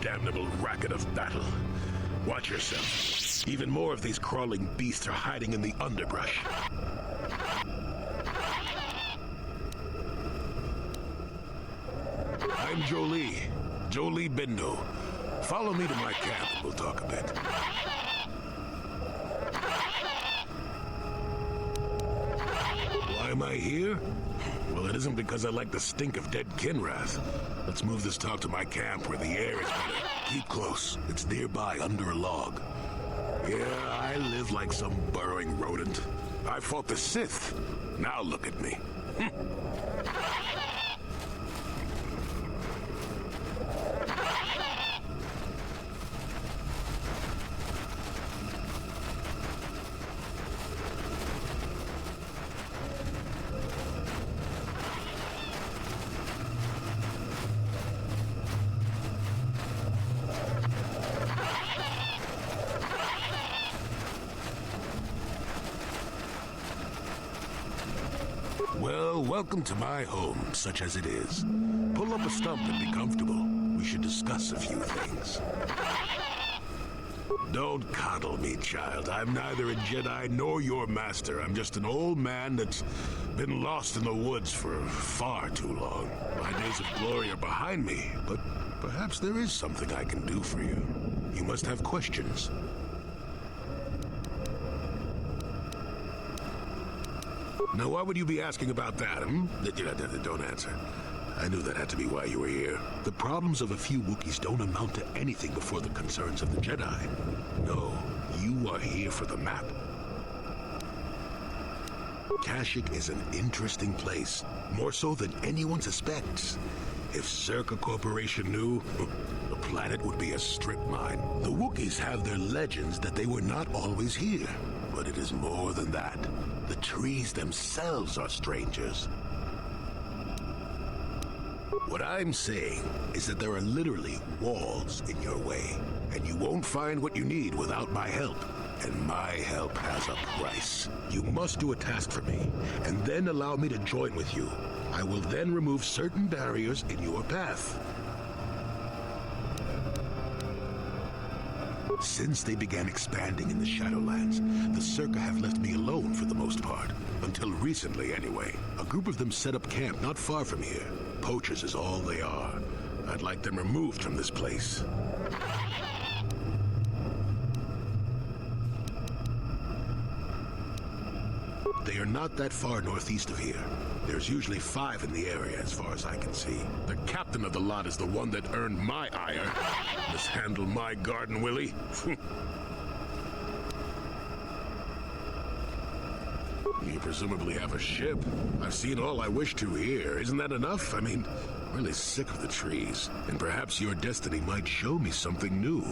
damnable racket of battle. Watch yourself. Even more of these crawling beasts are hiding in the underbrush. I'm Jolie. Jolie Bindo. Follow me to my camp and we'll talk a bit. Why am I here? Well, it isn't because I like the stink of dead Kinrath. Let's move this talk to my camp where the air is better. Keep close. It's nearby under a log. Yeah, I live like some burrowing rodent. I fought the Sith. Now look at me. Well, welcome to my home, such as it is. Pull up a stump and be comfortable. We should discuss a few things. Don't coddle me, child. I'm neither a Jedi nor your master. I'm just an old man that's been lost in the woods for far too long. My days of glory are behind me, but perhaps there is something I can do for you. You must have questions. Now, why would you be asking about that, Don't answer. I knew that had to be why you were here. The problems of a few Wookiees don't amount to anything before the concerns of the Jedi. No, you are here for the map. Kashyyyk is an interesting place, more so than anyone suspects. If Circa Corporation knew, the planet would be a strip mine. The Wookiees have their legends that they were not always here, but it is more than that. The trees themselves are strangers. What I'm saying is that there are literally walls in your way, and you won't find what you need without my help. And my help has a price. You must do a task for me, and then allow me to join with you. I will then remove certain barriers in your path. Since they began expanding in the Shadowlands, the Circa have left me alone for the most part. Until recently, anyway. A group of them set up camp not far from here. Poachers is all they are. I'd like them removed from this place. They are not that far northeast of here. There's usually 5 in the area as far as I can see. The captain of the lot is the one that earned my ire. Mishandle my garden, Willie. You presumably have a ship. I've seen all I wish to here. Isn't that enough? I mean, I'm really sick of the trees. And perhaps your destiny might show me something new.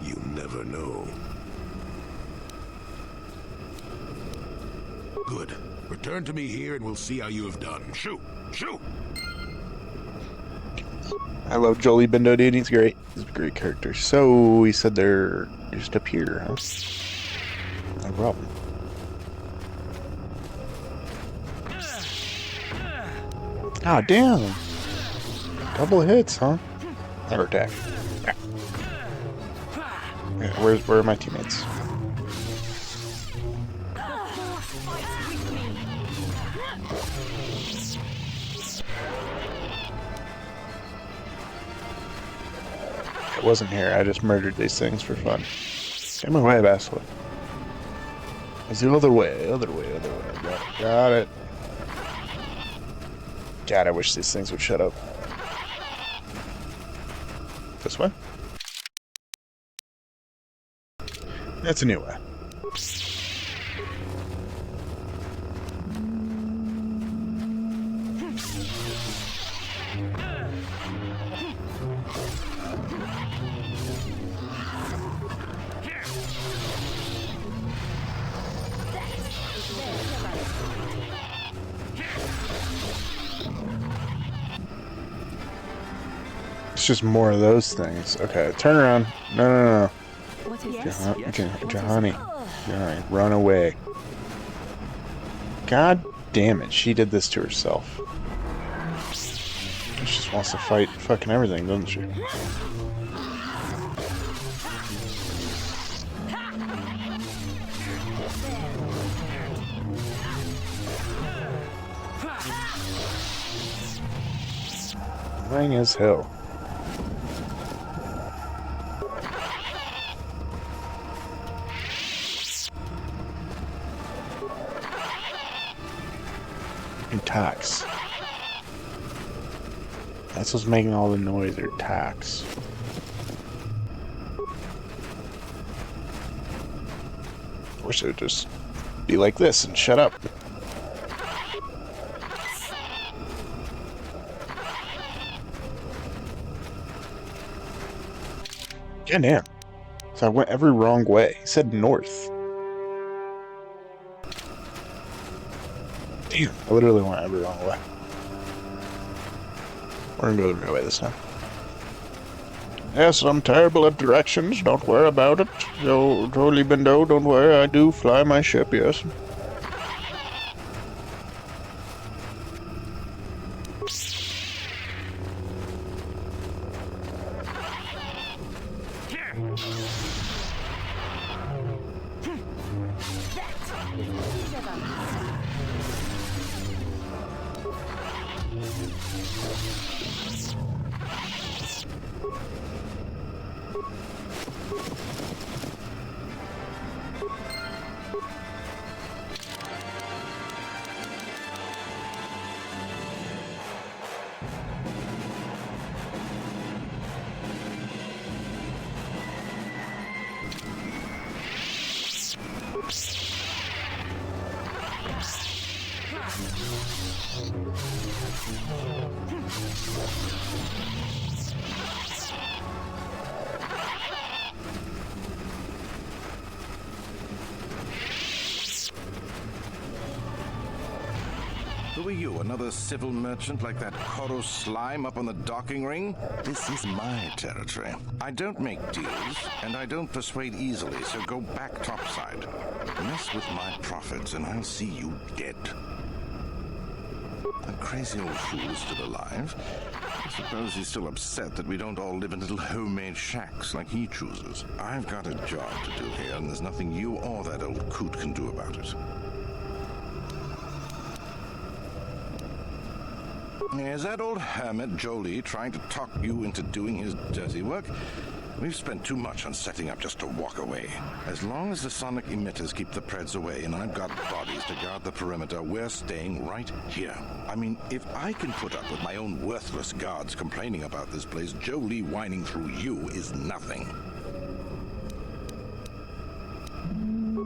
You never know. Good. Return to me here and we'll see how you have done. Shoo! Shoo!
I love Jolie Bindo, dude. He's great. He's a great character. So, he said they're just up here, huh? No problem. Ah, damn. Double hits, huh? Never attack. Yeah, where are my teammates? It wasn't here. I just murdered these things for fun. Get my way, Basilisk. It's the other way, other way, other way. Got it. God, I wish these things would shut up. This way? That's a new way. It's just more of those things. Okay, turn around. No.
What is
Johnny, run away. God damn it, she did this to herself. She just wants to fight fucking everything, doesn't she? Annoying as hell. Tax. That's what's making all the noise, or tax. Wish it would just be like this and shut up. God damn. So I went every wrong way. He said north. Damn, I literally went every wrong way. We're gonna go the right way this time. Yes, I'm terrible at directions. Don't worry about it. Yo, totally Bendo, don't worry. I do fly my ship, yes.
Who are you, another civil merchant like that KOTOR slime up on the docking ring? This is my territory. I don't make deals, and I don't persuade easily, so go back topside. Mess with my profits, and I'll see you dead. That crazy old fool is still alive. I suppose he's still upset that we don't all live in little homemade shacks like he chooses. I've got a job to do here, and there's nothing you or that old coot can do about it. Is that old hermit Jolie trying to talk you into doing his dirty work? We've spent too much on setting up just to walk away. As long as the sonic emitters keep the Preds away and I've got bodies to guard the perimeter, we're staying right here. I mean, if I can put up with my own worthless guards complaining about this place, Jolie whining through you is nothing.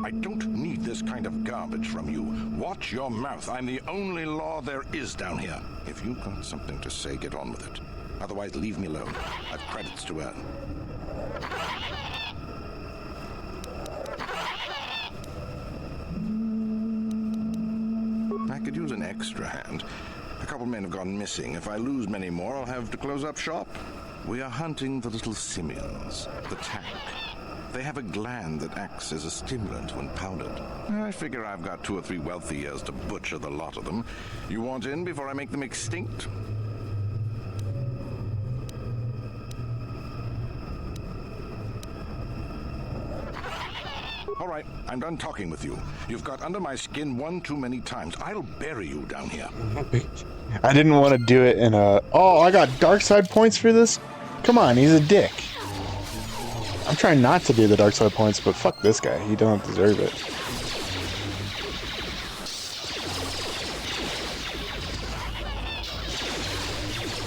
I don't need this kind of garbage from you. Watch your mouth. I'm the only law there is down here. If you've got something to say, get on with it. Otherwise, leave me alone. I've credits to earn. I could use an extra hand. A couple men have gone missing. If I lose many more, I'll have to close up shop. We are hunting the little simians, the tack. They have a gland that acts as a stimulant when powdered. I figure I've got 2 or 3 wealthy years to butcher the lot of them. You want in before I make them extinct? All right, I'm done talking with you. You've got under my skin one too many times. I'll bury you down here.
I didn't want to do it in a... Oh, I got dark side points for this? Come on, he's a dick. I'm trying not to do the dark side points, but fuck this guy. He don't deserve it.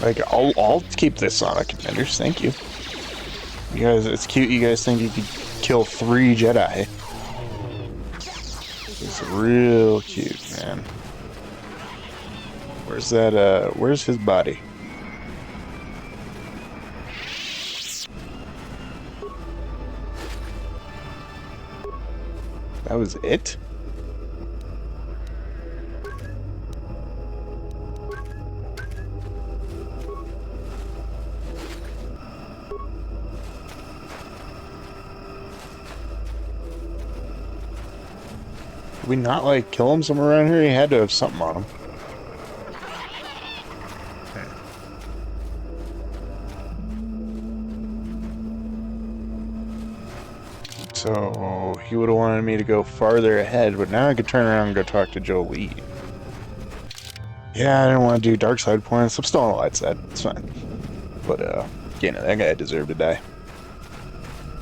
Like, I'll keep this Sonic Commanders. Thank you. You guys, it's cute. You guys think you could kill 3 Jedi. It's real cute, man. Where's that, where's his body? That was it? we not, like, kill him somewhere around here? He had to have something on him. So, he would have wanted me to go farther ahead, but now I could turn around and go talk to Jolie. Yeah, I didn't want to do dark side points. I'm still on the light side. It's fine. But, you know, that guy deserved to die.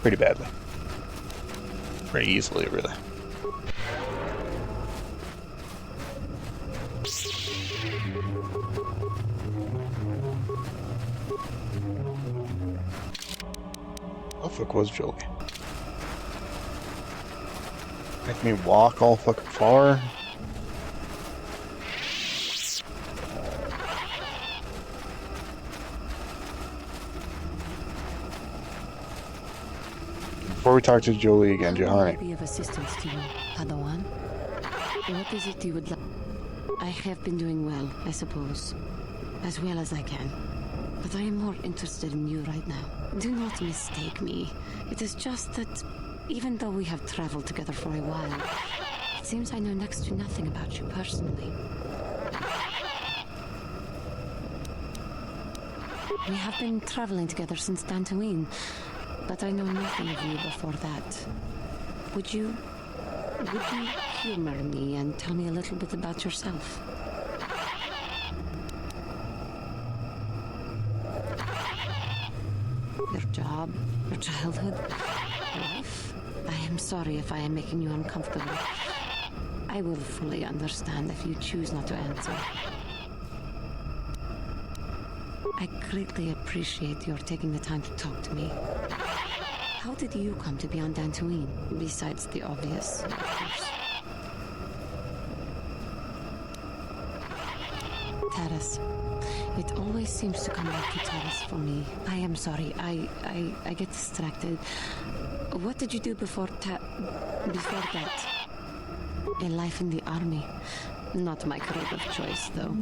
Pretty badly. Pretty easily, really. How the fuck was Jolie? Make me walk all fucking far? Before we talk to Jolie again, Johanny.
Be of assistance to you, Padawan. What is it you would like? I have been doing well, I suppose. As well as I can. But I am more interested in you right now. Do not mistake me. It is just that, even though we have traveled together for a while, it seems I know next to nothing about you personally. We have been traveling together since Dantooine, but I know nothing of you before that. Would you humor me and tell me a little bit about yourself? Your job, your childhood, your life? I am sorry if I am making you uncomfortable. I will fully understand if you choose not to answer. I greatly appreciate your taking the time to talk to me. How did you come to be on Dantooine, besides the obvious, of course? Terrace. It always seems to come back to Terrace for me. I am sorry. I get distracted. What did you do before that? A life in the army. Not my career of choice, though.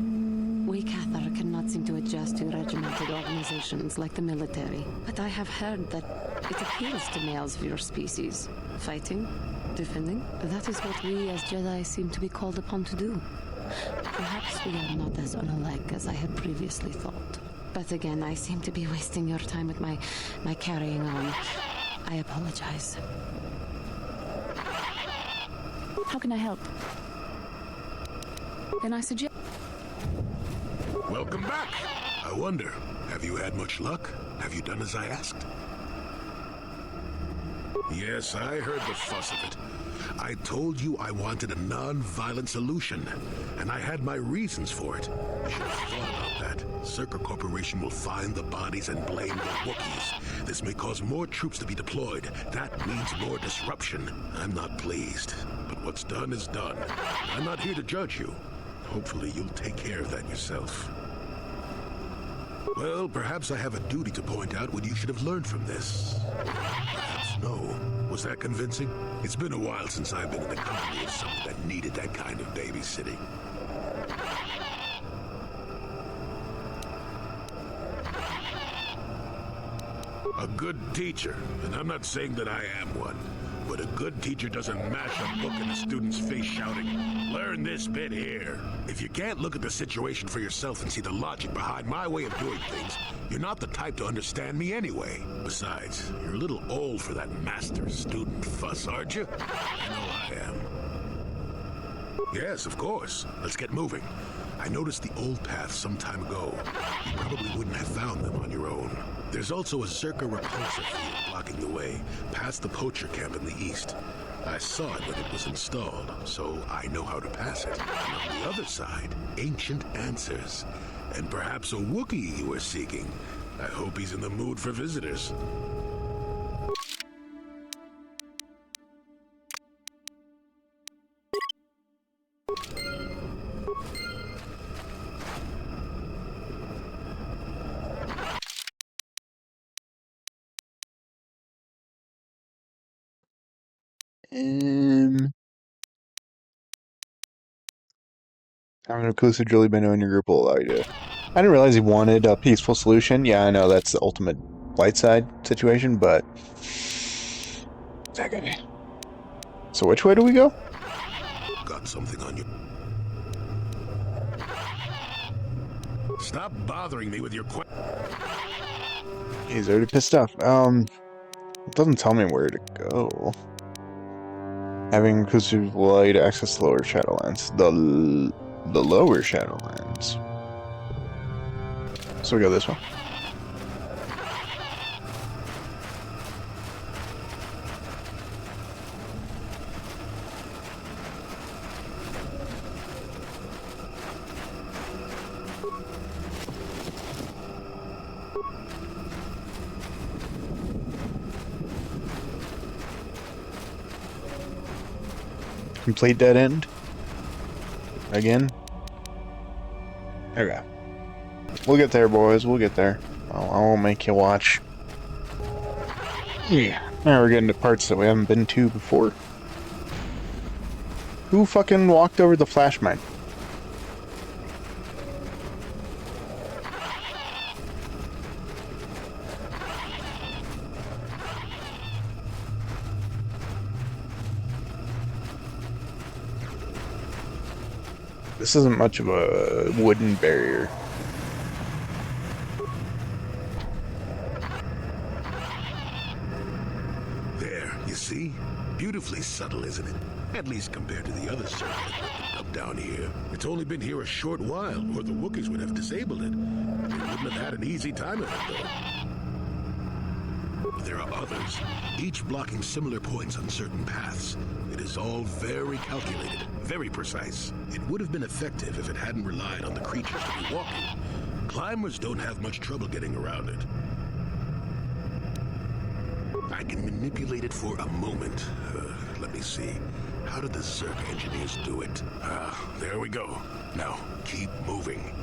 We Cathar cannot seem to adjust to regimented organizations like the military. But I have heard that it appeals to males of your species. Fighting, defending, that is what we as Jedi seem to be called upon to do. Perhaps we are not as unalike as I had previously thought. But again, I seem to be wasting your time with my carrying on. I apologize.
How can I help? Can I suggest...
Welcome back. I wonder, have you had much luck? Have you done as I asked? Yes, I heard the fuss of it. I told you I wanted a non-violent solution, and I had my reasons for it. You should have thought about that. Circa Corporation will find the bodies and blame the Wookiees. This may cause more troops to be deployed. That means more disruption. I'm not pleased, but what's done is done. I'm not here to judge you. Hopefully you'll take care of that yourself. Well, perhaps I have a duty to point out what you should have learned from this. Perhaps no. Was that convincing? It's been a while since I've been in the company of someone that needed that kind of babysitting. A good teacher, and I'm not saying that I am one, but a good teacher doesn't mash a book in a student's face shouting, "Learn this bit here." If you can't look at the situation for yourself and see the logic behind my way of doing things, you're not the type to understand me anyway. Besides, you're a little old for that master-student fuss, aren't you? I know I am. Yes, of course. Let's get moving. I noticed the old path some time ago. You probably wouldn't have found them on your own. There's also a Zerka repulsor field blocking the way, past the poacher camp in the east. I saw it when it was installed, so I know how to pass it. And on the other side, ancient answers. And perhaps a Wookiee you were seeking. I hope he's in the mood for visitors.
Having an inclusive Jolie Beno in your group will allow you to... I didn't realize he wanted a peaceful solution. Yeah, I know that's the ultimate light side situation, but... That guy. So which way do we go?
got something on you. Stop bothering me with your questions.
He's already pissed off. It doesn't tell me where to go. Having inclusive light access lower Shadowlands. The lower Shadowlands. So we go this way. Complete dead end. Again. Okay. We'll get there, boys. We'll get there. I won't make you watch. Yeah. Now we're getting to parts that we haven't been to before. Who fucking walked over the flash mine? This isn't much of a wooden barrier.
There, you see? Beautifully subtle, isn't it? At least compared to the other circuit equipment up down here. It's only been here a short while, or the Wookiees would have disabled it. They wouldn't have had an easy time of it, though. There are others, each blocking similar points on certain paths. It is all very calculated, very precise. It would have been effective if it hadn't relied on the creatures to be walking. Climbers don't have much trouble getting around it. I can manipulate it for a moment. Let me see. How did the Zerg engineers do it? There we go. Now, keep moving.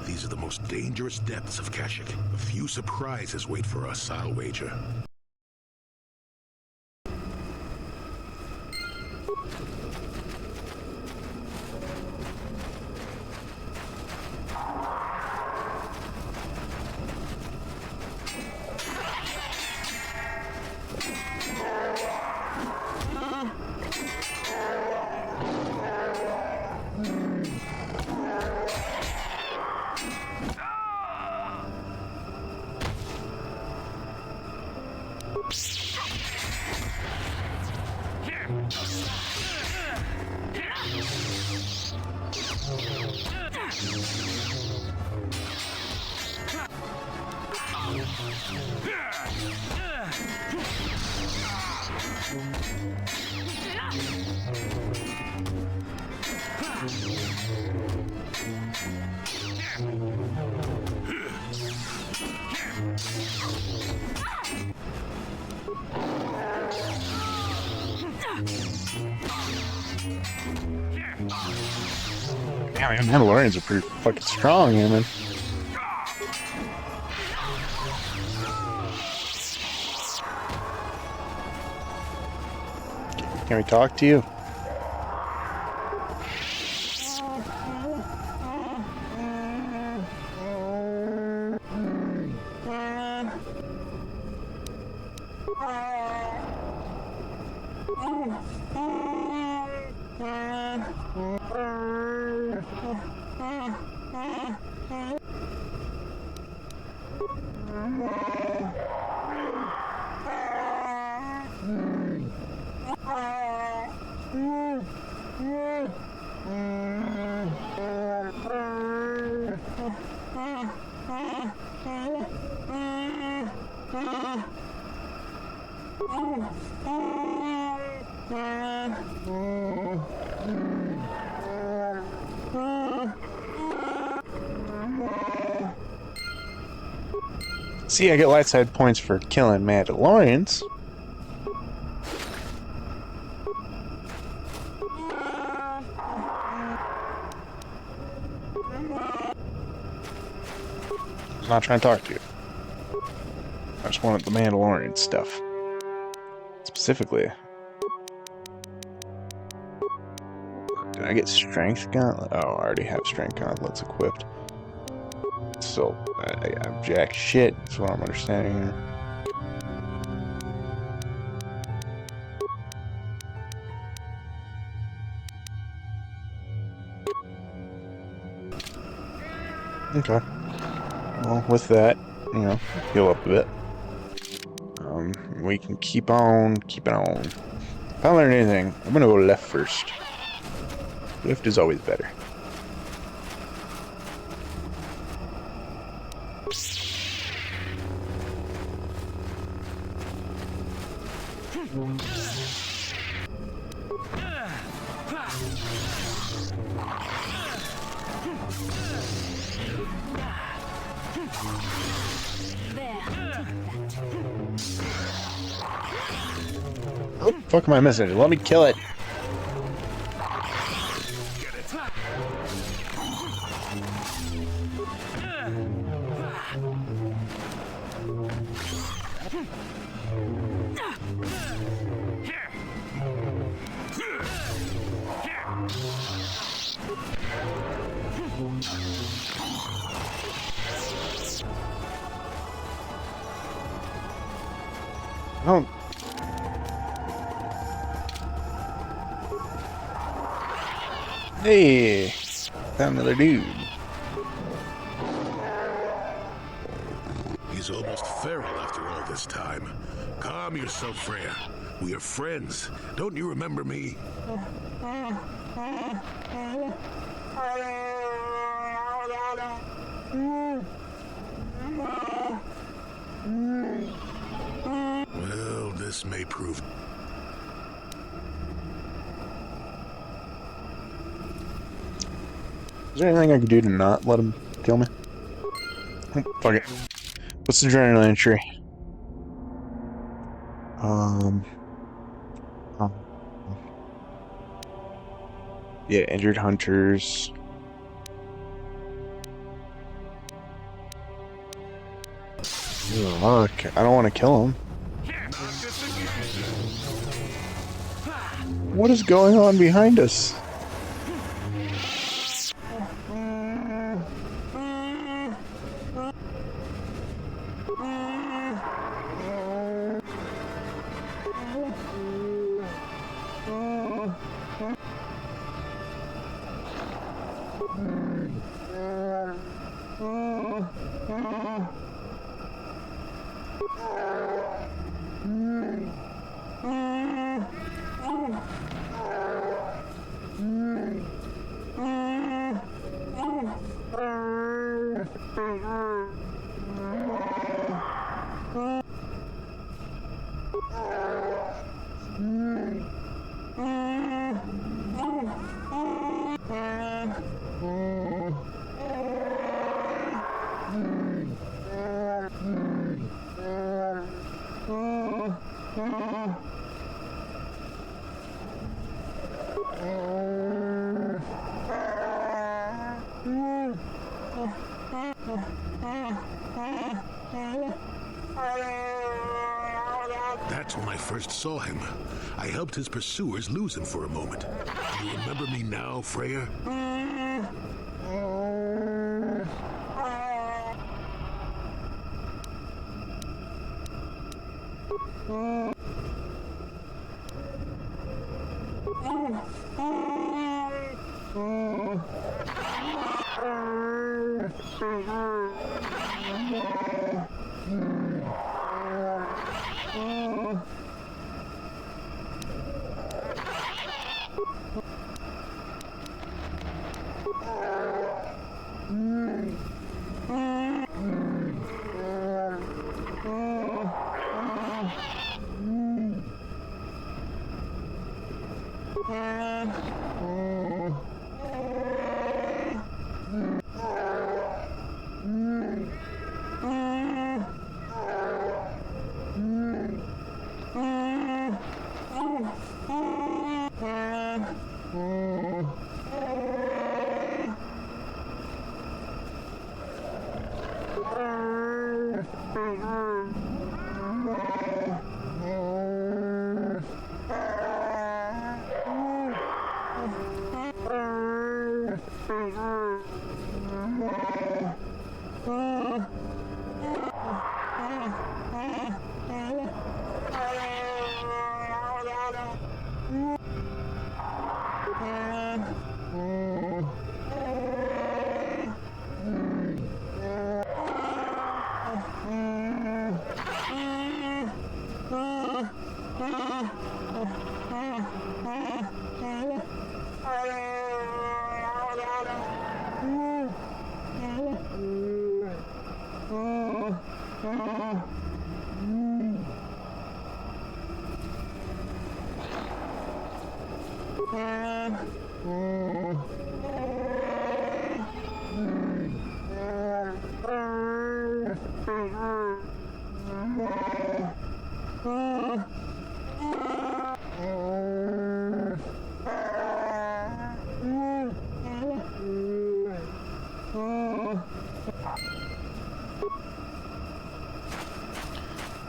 These are the most dangerous depths of Kashyyyk. A few surprises wait for us, I'll wager.
Damn, Mandalorians are pretty fucking strong, man. Can we talk to you? See, I get light side points for killing Mandalorians. I'm not trying to talk to you. I just wanted the Mandalorian stuff. Specifically. Did I get Strength Gauntlet? Oh, I already have Strength Gauntlets equipped. So, I have jack shit, that's what I'm understanding here. Okay. Well, with that, you know, heal up a bit. We can keep on keeping on. If I learn anything, I'm gonna go left first. Left is always better. Oh, fuck am I missing? Let me kill it. Oh. Hey, found another dude.
He's almost feral after all this time. Calm yourself, Freya. We are friends. Don't you remember me? Well, this may prove...
Is there anything I can do to not let him kill me? Oh, fuck it. What's the journal entry? Yeah, injured hunters. Ugh, I don't want to kill him. What is going on behind us?
That's when I first saw him. I helped his pursuers lose him for a moment. Do you remember me now, Freya?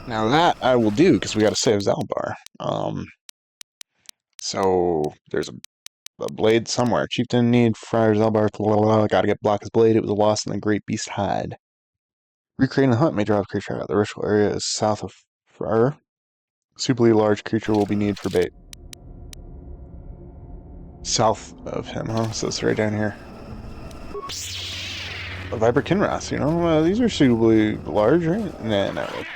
Now that I will do, because we gotta save Zalbar. So there's a blade somewhere. Chief didn't need Friar Zalbar, blah, blah, blah. Gotta get Block's blade. It was lost in the Great Beast hide. Recreating the hunt may draw the creature out. The ritual area is south of Friar. Suitably large creature will be needed for bait. South of him, huh? So it's right down here. A Viper Kinrath, you know? These are suitably large, right? Nah, not really.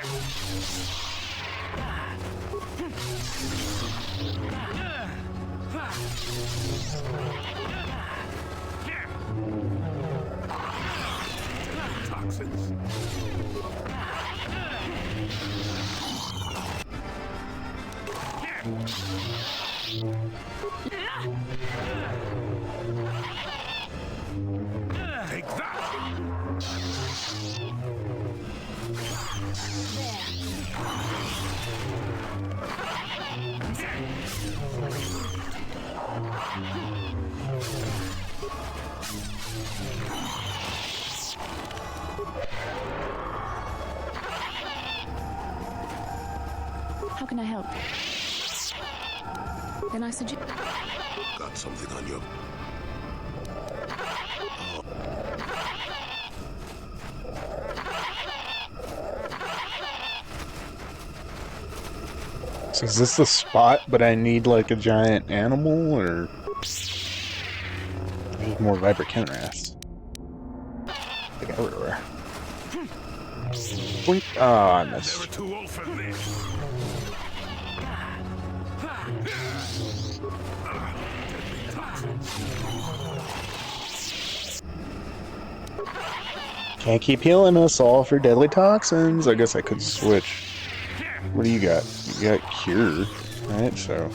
Take that!
How can I help? Then I suggest...
Got something on you.
So is this the spot, but I need like a giant animal, or there's more Viper Kinraths? Like everywhere. Boink. Oh, I missed.
Never too old for this.
Can't keep healing us all for deadly toxins. I guess I could switch. What do you got? You got cure, right? So,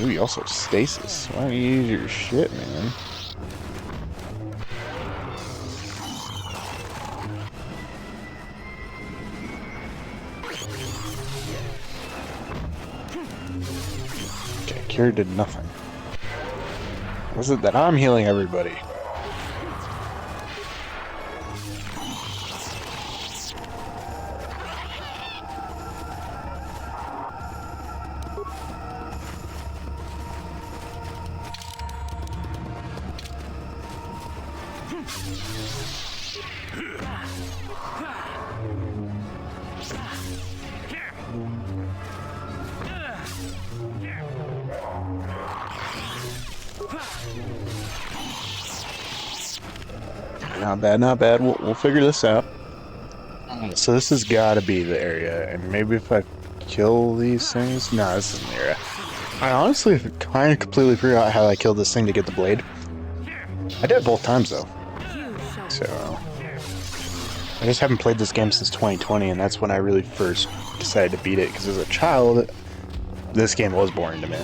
ooh, you also have stasis. Why don't you use your shit, man? Okay, cure did nothing. Was it that I'm healing everybody? Not bad, not bad. We'll figure this out. So this has got to be the area, and maybe if I kill these things... No, this isn't the area. I honestly kind of completely figured out how I killed this thing to get the blade. I did it both times, though. So... I just haven't played this game since 2020, and that's when I really first decided to beat it, because as a child, this game was boring to me.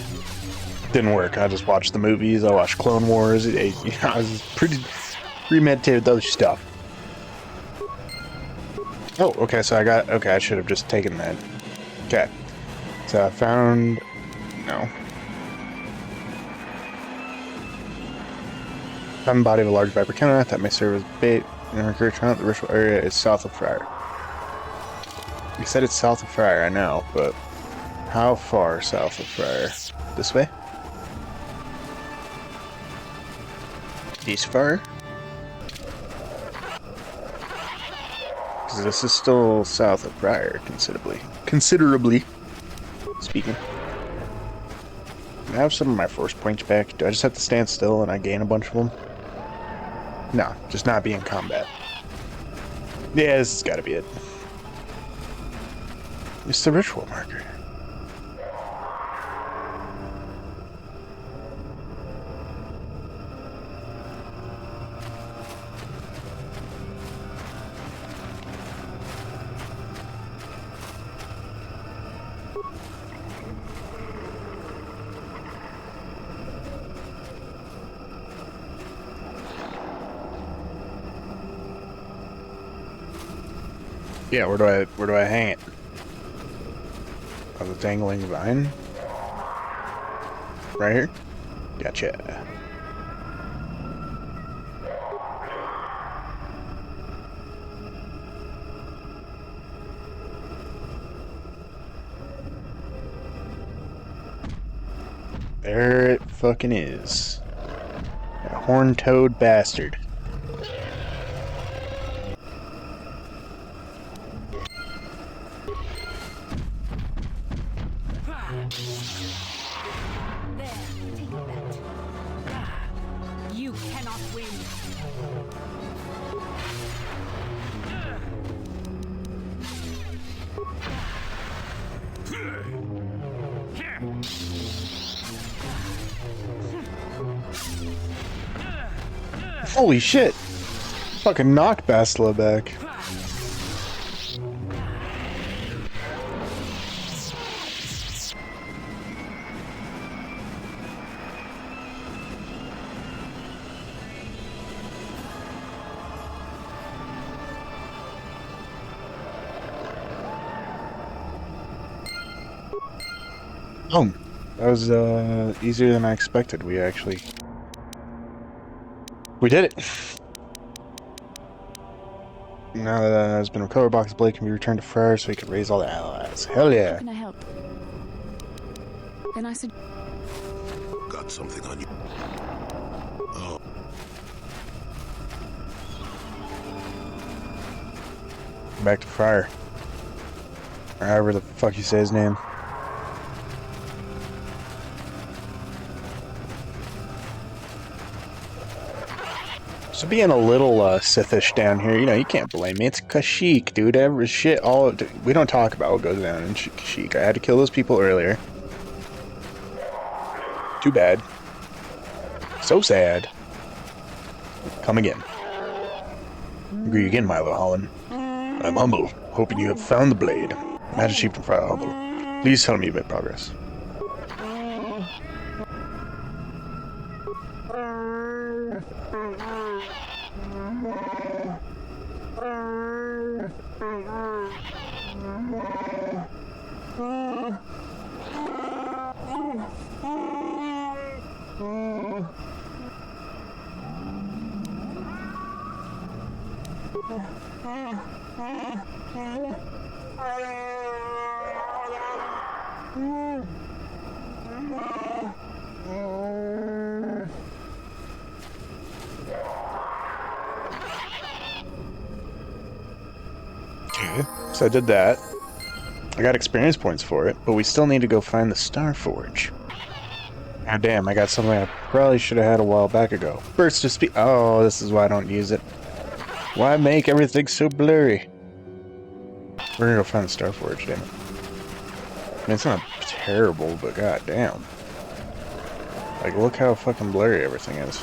Didn't work. I just watched the movies, I watched Clone Wars, I was pretty premeditated with other stuff. Oh, okay, so I should have just taken that. Okay. So I found... No. Found the body of a large Viper Kinrath that may serve as bait. In our current hunt, the ritual area is south of Friar. You said it's south of Friar, I know, but how far south of Friar? This way? East Friar? Because this is still south of Friar, considerably speaking. I have some of my force points back. Do I just have to stand still and I gain a bunch of them? No, just not be in combat. Yeah, this has got to be it. It's the ritual marker. Yeah, where do I hang it? On the dangling vine? Right here? Gotcha. There it fucking is. A horn-toed bastard.
You cannot win.
Holy shit! Fucking knocked Bastila back. Oh, that was easier than I expected. We did it. Now that has been recovered, box of blade can be returned to Frere so he can raise all the allies. Hell yeah!
How can I help? Then I said,
Got something on you. Oh.
Back to Frere. Or however the fuck you say his name. So being a little Sithish down here, you know, you can't blame me. It's Kashyyyk, dude. Every shit, we don't talk about what goes down in Kashyyyk. I had to kill those people earlier. Too bad. So sad. Come again. Agree again, Milo Holland. I'm humble, hoping you have found the blade. Master Chieftain Friar Humble. Please tell me you've made progress. Okay, so I did that. I got experience points for it, but we still need to go find the Star Forge. Ah, damn, I got something I probably should have had a while back ago. Burst of speed. Oh, this is why I don't use it. Why make everything so blurry? We're gonna go find the Star Forge, damn it. I mean, it's not terrible, but goddamn. Like, look how fucking blurry everything is.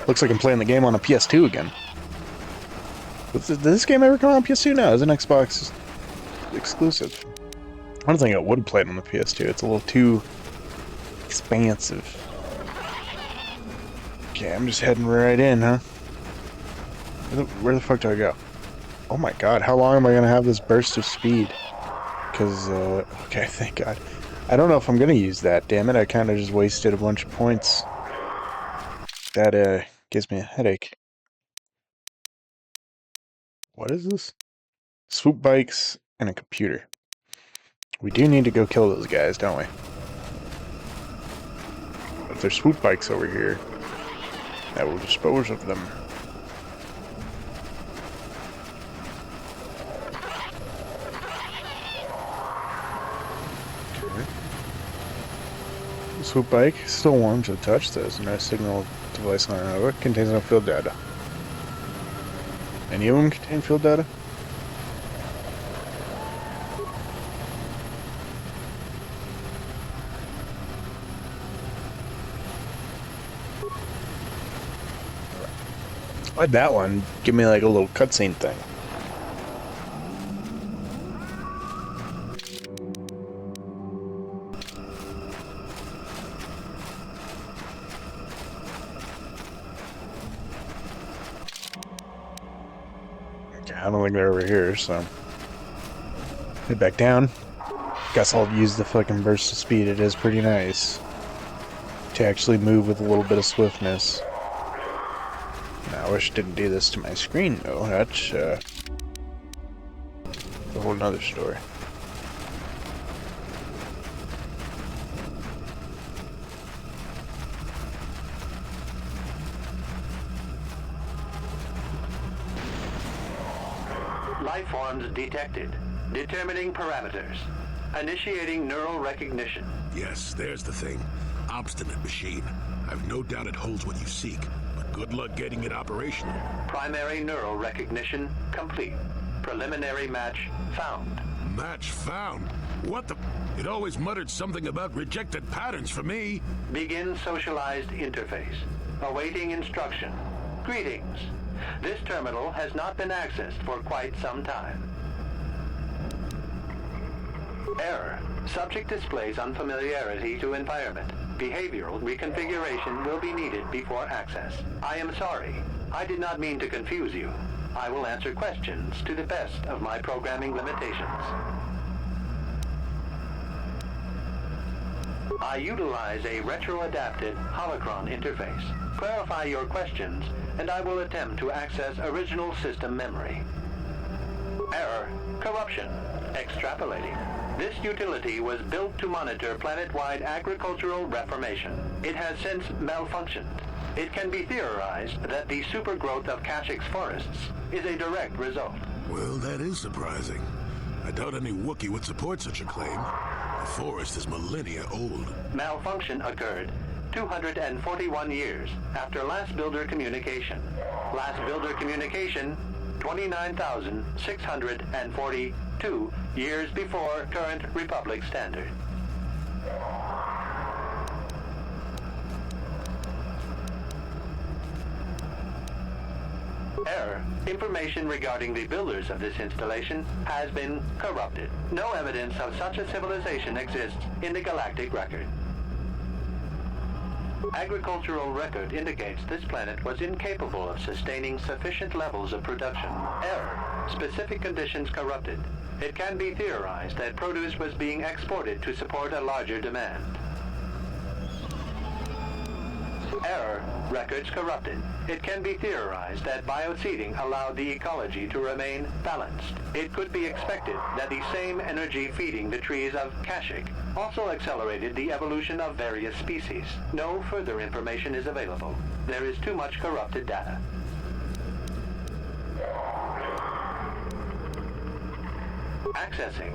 Looks like I'm playing the game on a PS2 again. Did this game ever come out on PS2? No, it's an Xbox exclusive. I don't think I would play it on the PS2. It's a little too expansive. Okay, I'm just heading right in, huh? Where the fuck do I go? Oh my god, how long am I gonna have this burst of speed? Because, okay, thank god. I don't know if I'm gonna use that, damn it. I kind of just wasted a bunch of points. That, gives me a headache. What is this? Swoop bikes and a computer. We do need to go kill those guys, don't we? If there's swoop bikes over here, I will dispose of them. Okay. Swoop bike, still warm to the touch. There's no signal device on it. It contains no field data. Any of them contain field data? Why'd that one give me like a little cutscene thing? Okay. Yeah, I don't think they're over here, so... Head back down. Guess I'll use the fucking burst of speed. It is pretty nice to actually move with a little bit of swiftness. Now, I wish it didn't do this to my screen, though. That's, a whole nother story.
Life forms detected. Determining parameters. Initiating neural recognition.
Yes, there's the thing. Obstinate machine. I've no doubt it holds what you seek, but good luck getting it operational.
Primary neural recognition complete. Preliminary match found.
Match found? What the... It always muttered something about rejected patterns for me.
Begin socialized interface. Awaiting instruction. Greetings. This terminal has not been accessed for quite some time. Error. Subject displays unfamiliarity to environment. Behavioral reconfiguration will be needed before access. I am sorry. I did not mean to confuse you. I will answer questions to the best of my programming limitations. I utilize a retro-adapted holocron interface. Clarify your questions, and I will attempt to access original system memory. Error. Corruption. Extrapolating. This utility was built to monitor planet-wide agricultural reformation. It has since malfunctioned. It can be theorized that the supergrowth of Kashyyyk forests is a direct result.
Well, that is surprising. I doubt any Wookiee would support such a claim. The forest is millennia old.
Malfunction occurred 241 years after last builder communication. Last builder communication, 29,642 years before current Republic standard. Error. Information regarding the builders of this installation has been corrupted. No evidence of such a civilization exists in the galactic record. Agricultural record indicates this planet was incapable of sustaining sufficient levels of production. Error. Specific conditions corrupted. It can be theorized that produce was being exported to support a larger demand. Error. Records corrupted. It can be theorized that bioseeding allowed the ecology to remain balanced. It could be expected that the same energy feeding the trees of Kashyyyk also accelerated the evolution of various species. No further information is available. There is too much corrupted data. Accessing.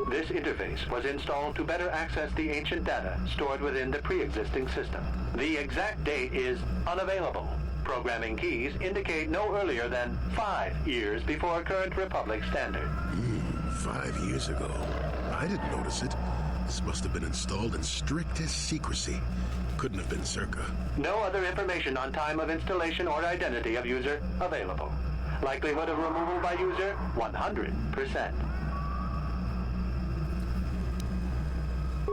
This interface was installed to better access the ancient data stored within the pre-existing system. The exact date is unavailable. Programming keys indicate no earlier than 5 years before current Republic standard.
5 years ago. I didn't notice it. This must have been installed in strictest secrecy. Couldn't have been Circa.
No other information on time of installation or identity of user available. Likelihood of removal by user, 100%.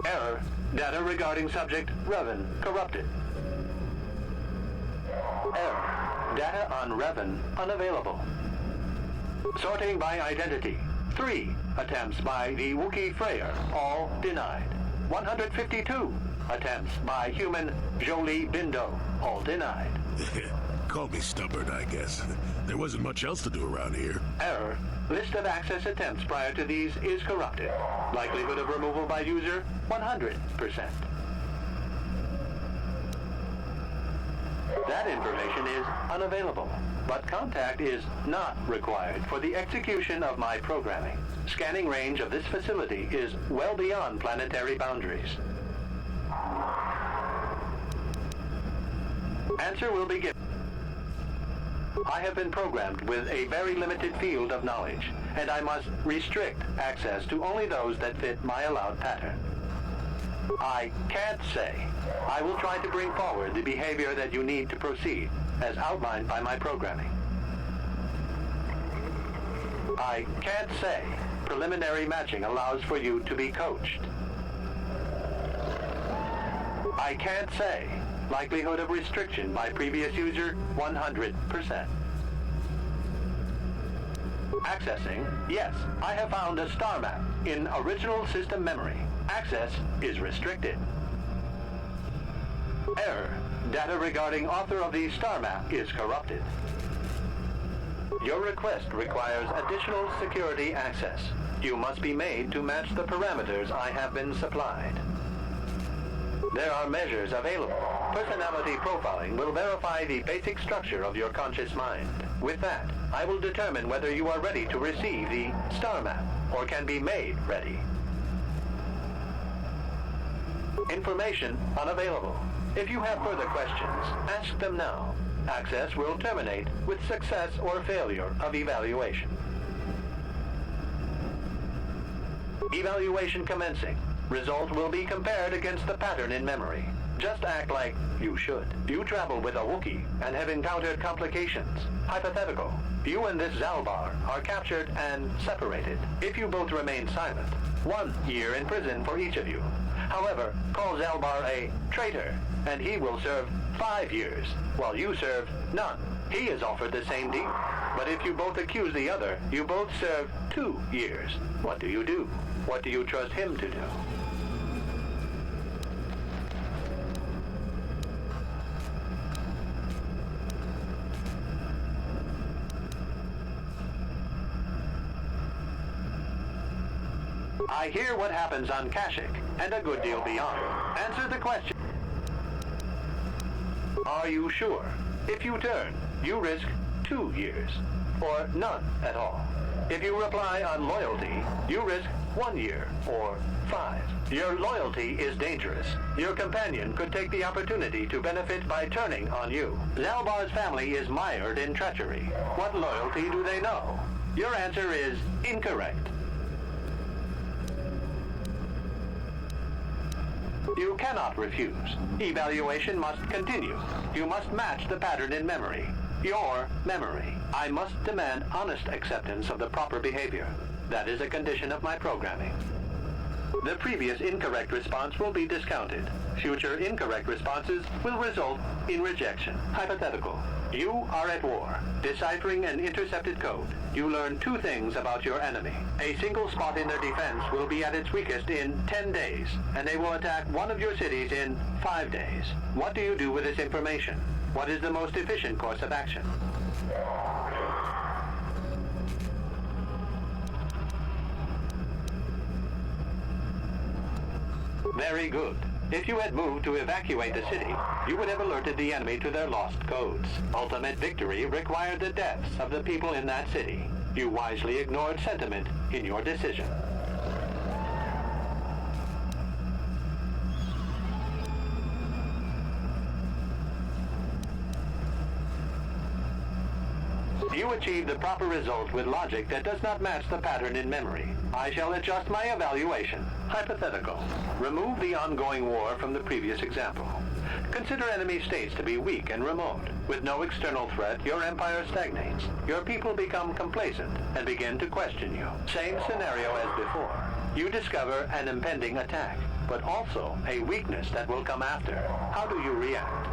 Error. Data regarding subject, Revan, corrupted. Error. Data on Revan, unavailable. Sorting by identity. 3 attempts by the Wookiee Freyr, all denied. 152 attempts by human Jolie Bindo, all denied.
Call me stubborn, I guess. There wasn't much else to do around here.
Error. List of access attempts prior to these is corrupted. Likelihood of removal by user, 100%. That information is unavailable, but contact is not required for the execution of my programming. Scanning range of this facility is well beyond planetary boundaries. Answer will be given. I have been programmed with a very limited field of knowledge, and I must restrict access to only those that fit my allowed pattern. I can't say. I will try to bring forward the behavior that you need to proceed, as outlined by my programming. I can't say. Preliminary matching allows for you to be coached. I can't say. Likelihood of restriction by previous user, 100%. Accessing. Yes, I have found a star map in original system memory. Access is restricted. Error. Data regarding author of the star map is corrupted. Your request requires additional security access. You must be made to match the parameters I have been supplied. There are measures available. Personality profiling will verify the basic structure of your conscious mind. With that, I will determine whether you are ready to receive the star map or can be made ready. Information unavailable. If you have further questions, ask them now. Access will terminate with success or failure of evaluation. Evaluation commencing. Result will be compared against the pattern in memory. Just act like you should. You travel with a Wookiee and have encountered complications. Hypothetical. You and this Zalbar are captured and separated. If you both remain silent, 1 year in prison for each of you. However, call Zalbar a traitor, and he will serve 5 years, while you serve none. He is offered the same deal. But if you both accuse the other, you both serve 2 years. What do you do? What do you trust him to do? I hear what happens on Kashyyyk, and a good deal beyond. Answer the question. Are you sure? If you turn, you risk 2 years, or none at all. If you reply on loyalty, you risk 1 year, or 5. Your loyalty is dangerous. Your companion could take the opportunity to benefit by turning on you. Zalbar's family is mired in treachery. What loyalty do they know? Your answer is incorrect. You cannot refuse. Evaluation must continue. You must match the pattern in memory. Your memory. I must demand honest acceptance of the proper behavior. That is a condition of my programming. The previous incorrect response will be discounted. Future incorrect responses will result in rejection. Hypothetical. You are at war, deciphering an intercepted code. You learn 2 things about your enemy. A single spot in their defense will be at its weakest in 10 days, and they will attack one of your cities in 5 days. What do you do with this information? What is the most efficient course of action? Very good. If you had moved to evacuate the city, you would have alerted the enemy to their lost codes. Ultimate victory required the deaths of the people in that city. You wisely ignored sentiment in your decision. You achieved the proper result with logic that does not match the pattern in memory. I shall adjust my evaluation. Hypothetical. Remove the ongoing war from the previous example. Consider enemy states to be weak and remote. With no external threat, your empire stagnates. Your people become complacent and begin to question you. Same scenario as before. You discover an impending attack, but also a weakness that will come after. How do you react?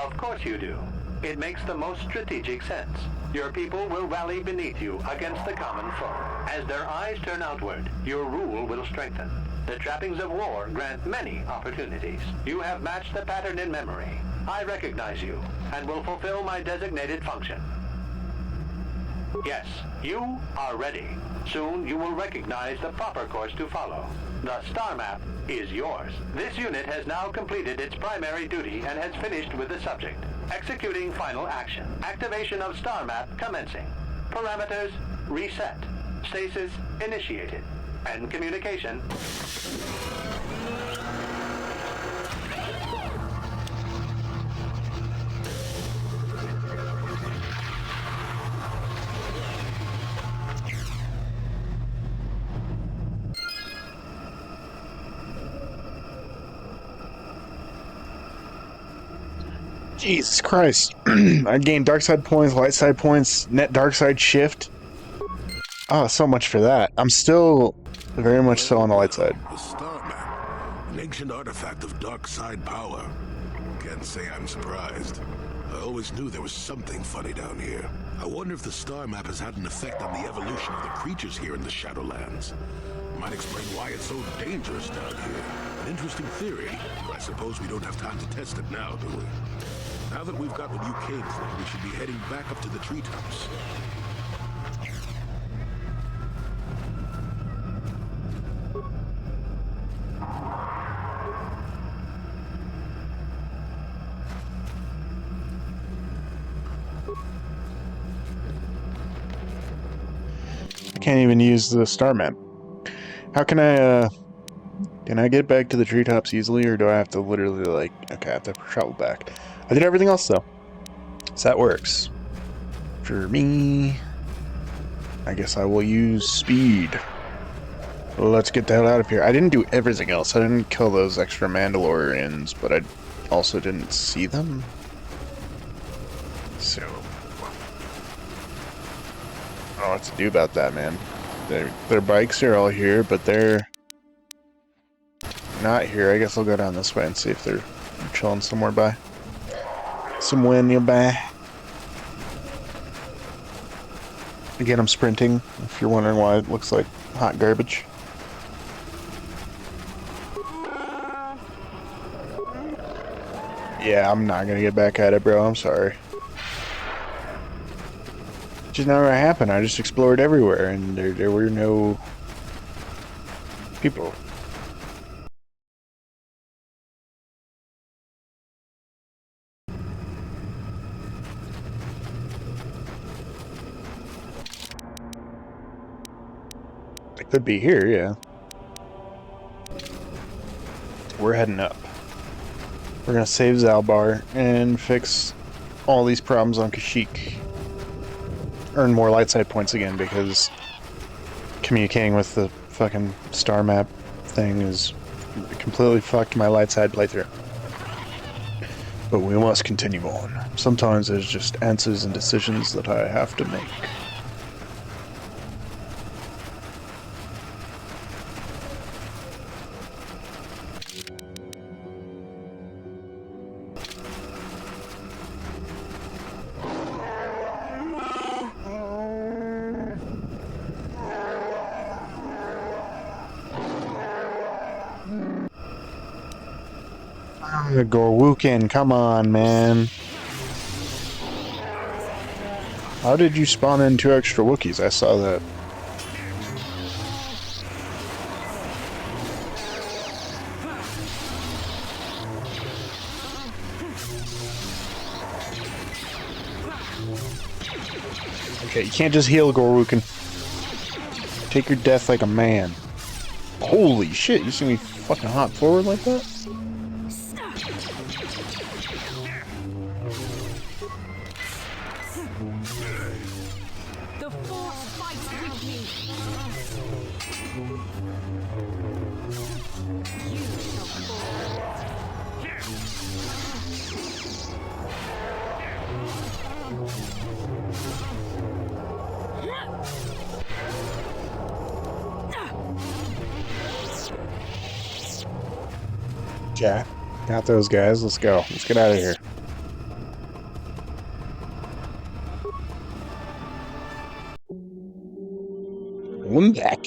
Of course you do. It makes the most strategic sense. Your people will rally beneath you against the common foe. As their eyes turn outward, your rule will strengthen. The trappings of war grant many opportunities. You have matched the pattern in memory. I recognize you and will fulfill my designated function. Yes, you are ready. Soon you will recognize the proper course to follow. The star map is yours. This unit has now completed its primary duty and has finished with the subject. Executing final action. Activation of star map commencing. Parameters reset. Stasis initiated. End communication.
Jesus Christ. I gained dark side points, light side points, net dark side shift. Oh, so much for that. I'm still very much so on the light side.
The star map, an ancient artifact of dark side power. Can't say I'm surprised. I always knew there was something funny down here. I wonder if the star map has had an effect on the evolution of the creatures here in the Shadowlands. Might explain why it's so dangerous down here. An interesting theory, but I suppose we don't have time to test it now, do we? Now that we've got what you came for, we should be heading back up to the treetops.
I can't even use the star map. How can I get back to the treetops easily, or do I have to literally, like, okay, I have to travel back. I did everything else, though. So that works. For me, I guess I will use speed. Let's get the hell out of here. I didn't do everything else. I didn't kill those extra Mandalorians, but I also didn't see them. So, I don't know what to do about that, man. Their bikes are all here, but they're not here. I guess I'll go down this way and see if they're chilling somewhere by. Somewhere nearby. Again, I'm sprinting, if you're wondering why it looks like hot garbage. Yeah, I'm not gonna get back at it, bro. I'm sorry. Just never happened. I just explored everywhere, and there were no people. They could be here, yeah. We're heading up. We're gonna save Zalbar and fix all these problems on Kashyyyk. Earn more light side points again, because communicating with the fucking star map thing is completely fucked my light side playthrough. But we must continue on. Sometimes there's just answers and decisions that I have to make. Gorwookin, come on, man. How did you spawn in 2 extra Wookiees? I saw that. Okay, you can't just heal Gorwookin. Take your death like a man. Holy shit, you see me fucking hop forward like that? Yeah, got those guys. Let's go. Let's get out of here. I'm back.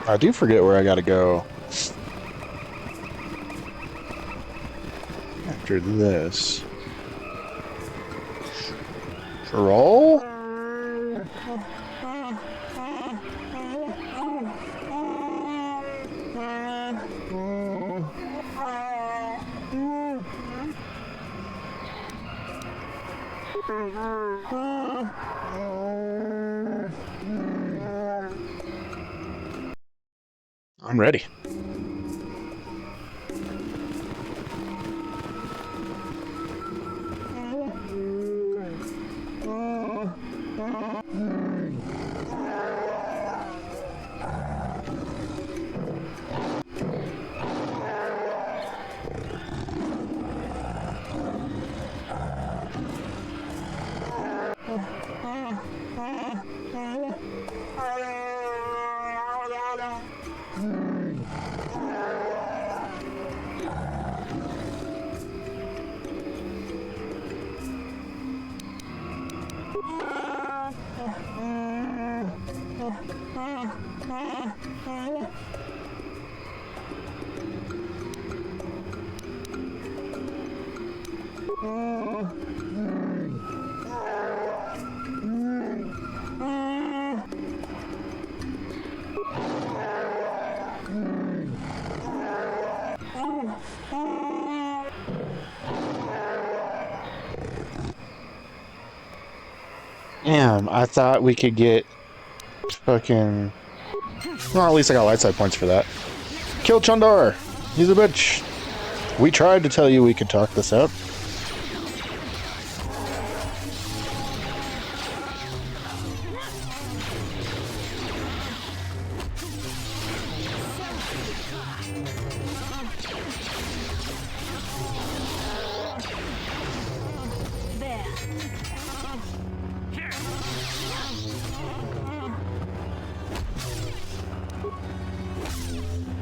I do forget where I gotta go after this. Roll? I'm ready. Damn, I thought we could get fucking... Well, at least I got light side points for that. Kill Chundar! He's a bitch! We tried to tell you we could talk this out.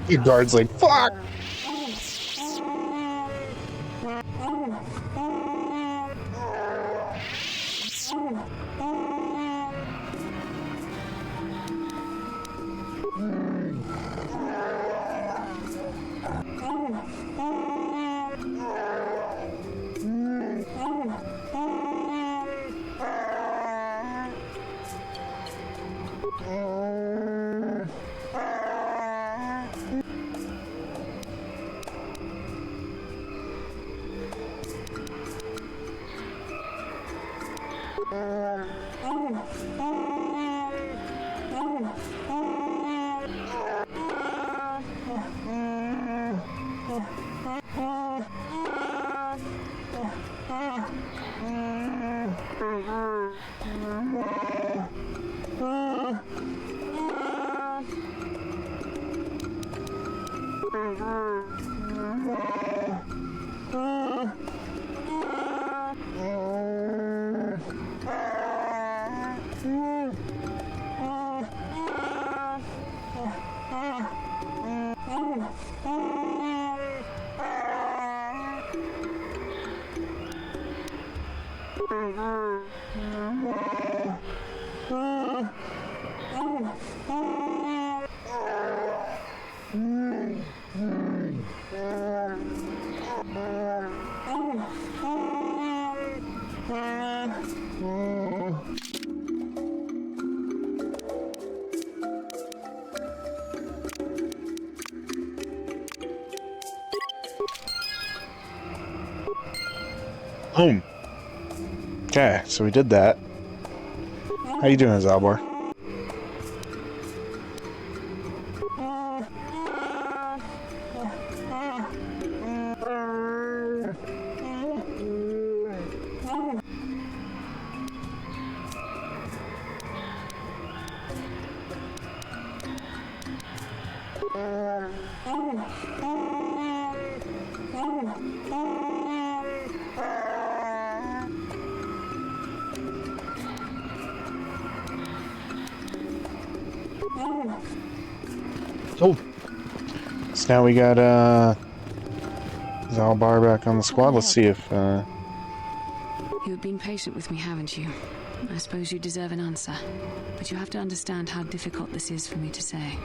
Your guard's like, fuck! Boom. Okay, so we did that. How you doing, Zalbar? Oh, so now we got Zalbar back on the squad. Let's see if
You've been patient with me, haven't you? I suppose you deserve an answer. But you have to understand how difficult this is for me to say.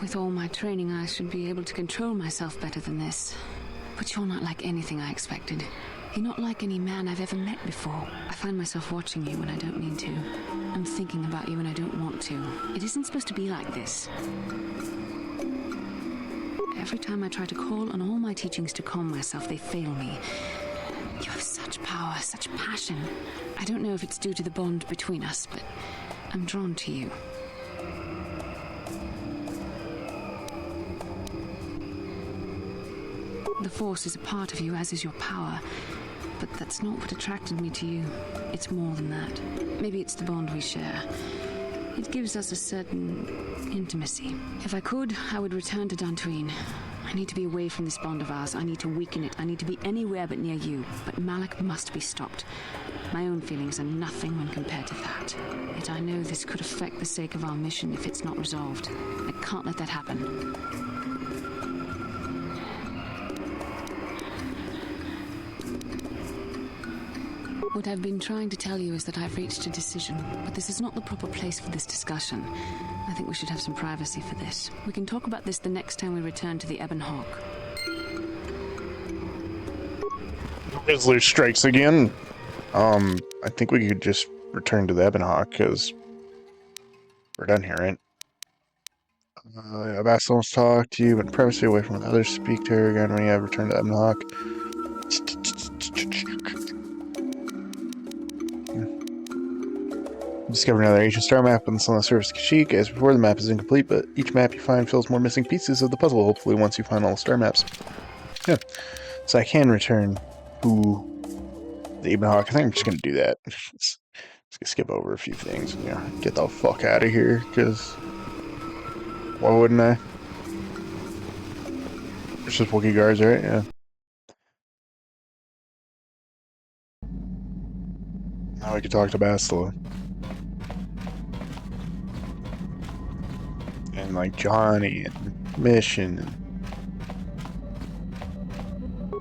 With all my training, I should be able to control myself better than this. But you're not like anything I expected. You're not like any man I've ever met before. I find myself watching you when I don't need to. I'm thinking about you when I don't want to. It isn't supposed to be like this. Every time I try to call on all my teachings to calm myself, they fail me. You have such power, such passion. I don't know if it's due to the bond between us, but I'm drawn to you. The Force is a part of you, as is your power. but that's not what attracted me to you. It's more than that. Maybe it's the bond we share. It gives us a certain intimacy. If I could, I would return to Dantooine. I need to be away from this bond of ours. I need to weaken it. I need to be anywhere but near you. But Malik must be stopped. My own feelings are nothing when compared to that. Yet I know this could affect the sake of our mission if it's not resolved. I can't let that happen. What I've been trying to tell you is that I've reached a decision, but this is not the proper place for this discussion. I think we should have some privacy for this. We can talk about this the next time we return to the Ebon Hawk.
Rizzler strikes again. I think we could just return to the Ebon Hawk, because we're done here, right? I've asked someone to talk to you, but privacy away from others. Speak to her again when you have returned to Ebon Hawk. Discover another ancient star map on the surface of Kashyyyk. As before, the map is incomplete, but each map you find fills more missing pieces of the puzzle, hopefully once you find all the star maps. Yeah. So I can return to the Ebon Hawk. I think I'm just going to do that. Just gonna skip over a few things and, get the fuck out of here, because why wouldn't I? There's just Wookiee guards, right? Yeah. Now we can talk to Bastila. And like Johnny and Mission.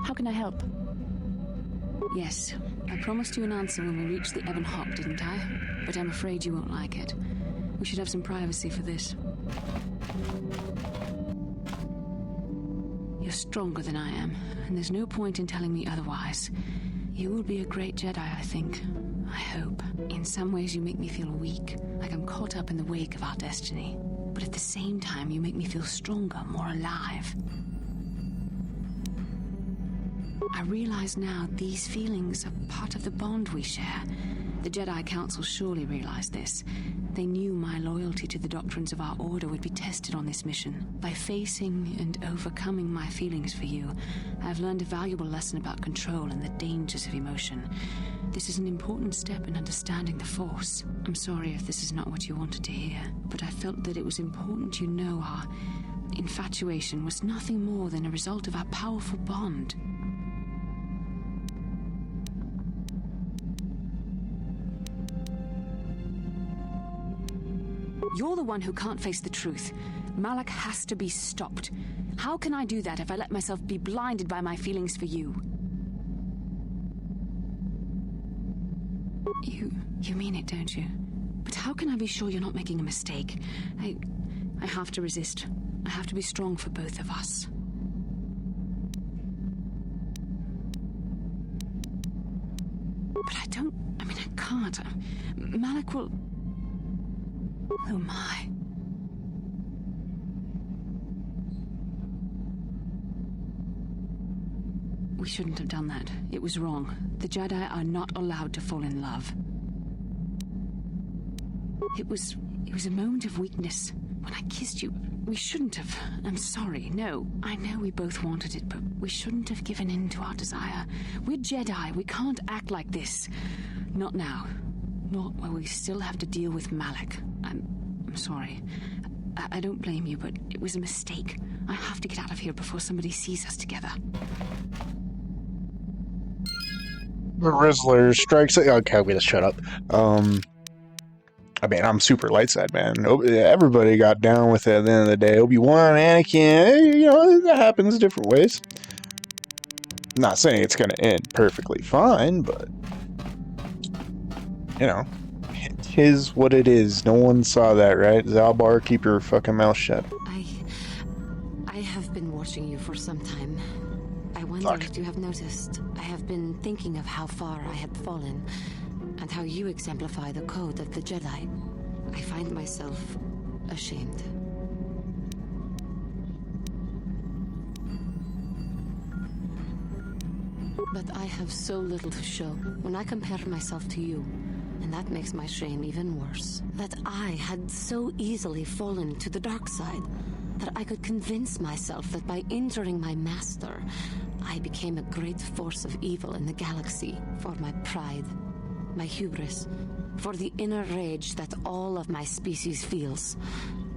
How can I help? Yes, I promised you an answer when we reached the Ebon Hawk, didn't I? But I'm afraid you won't like it. We should have some privacy for this. You're stronger than I am, and there's no point in telling me otherwise. You will be a great Jedi, I think. I hope. In some ways you make me feel weak, like I'm caught up in the wake of our destiny. But at the same time, you make me feel stronger, more alive. I realize now these feelings are part of the bond we share. The Jedi Council surely realized this. They knew my loyalty to the doctrines of our order would be tested on this mission. By facing and overcoming my feelings for you, I've learned a valuable lesson about control and the dangers of emotion. This is an important step in understanding the Force. I'm sorry if this is not what you wanted to hear, but I felt that it was important you know our infatuation was nothing more than a result of our powerful bond. You're the one who can't face the truth. Malik has to be stopped. How can I do that if I let myself be blinded by my feelings for you? You mean it, don't you? But how can I be sure you're not making a mistake? I have to resist. I have to be strong for both of us. But I can't. Malik will... Oh my. We shouldn't have done that. It was wrong. The Jedi are not allowed to fall in love. It was a moment of weakness. When I kissed you, we shouldn't have. I'm sorry. No, I know we both wanted it, but we shouldn't have given in to our desire. We're Jedi. We can't act like this. Not now. Not while we still have to deal with Malik. I'm sorry. I don't blame you, but it was a mistake. I have to get out of here before somebody sees us together.
The Rizzler strikes. Okay, we just shut up. I'm super light side, man. Everybody got down with it at the end of the day. Obi-Wan, Anakin, that happens different ways. I'm not saying it's gonna end perfectly fine, but it is what it is. No one saw that, right? Zalbar, keep your fucking mouth shut.
I have been watching you for some time. I wonder if you have noticed. I have been thinking of how far I had fallen, and how you exemplify the code of the Jedi. I find myself ashamed. But I have so little to show when I compare myself to you. And that makes my shame even worse. That I had so easily fallen to the dark side, that I could convince myself that by injuring my master, I became a great force of evil in the galaxy for my pride, my hubris, for the inner rage that all of my species feels.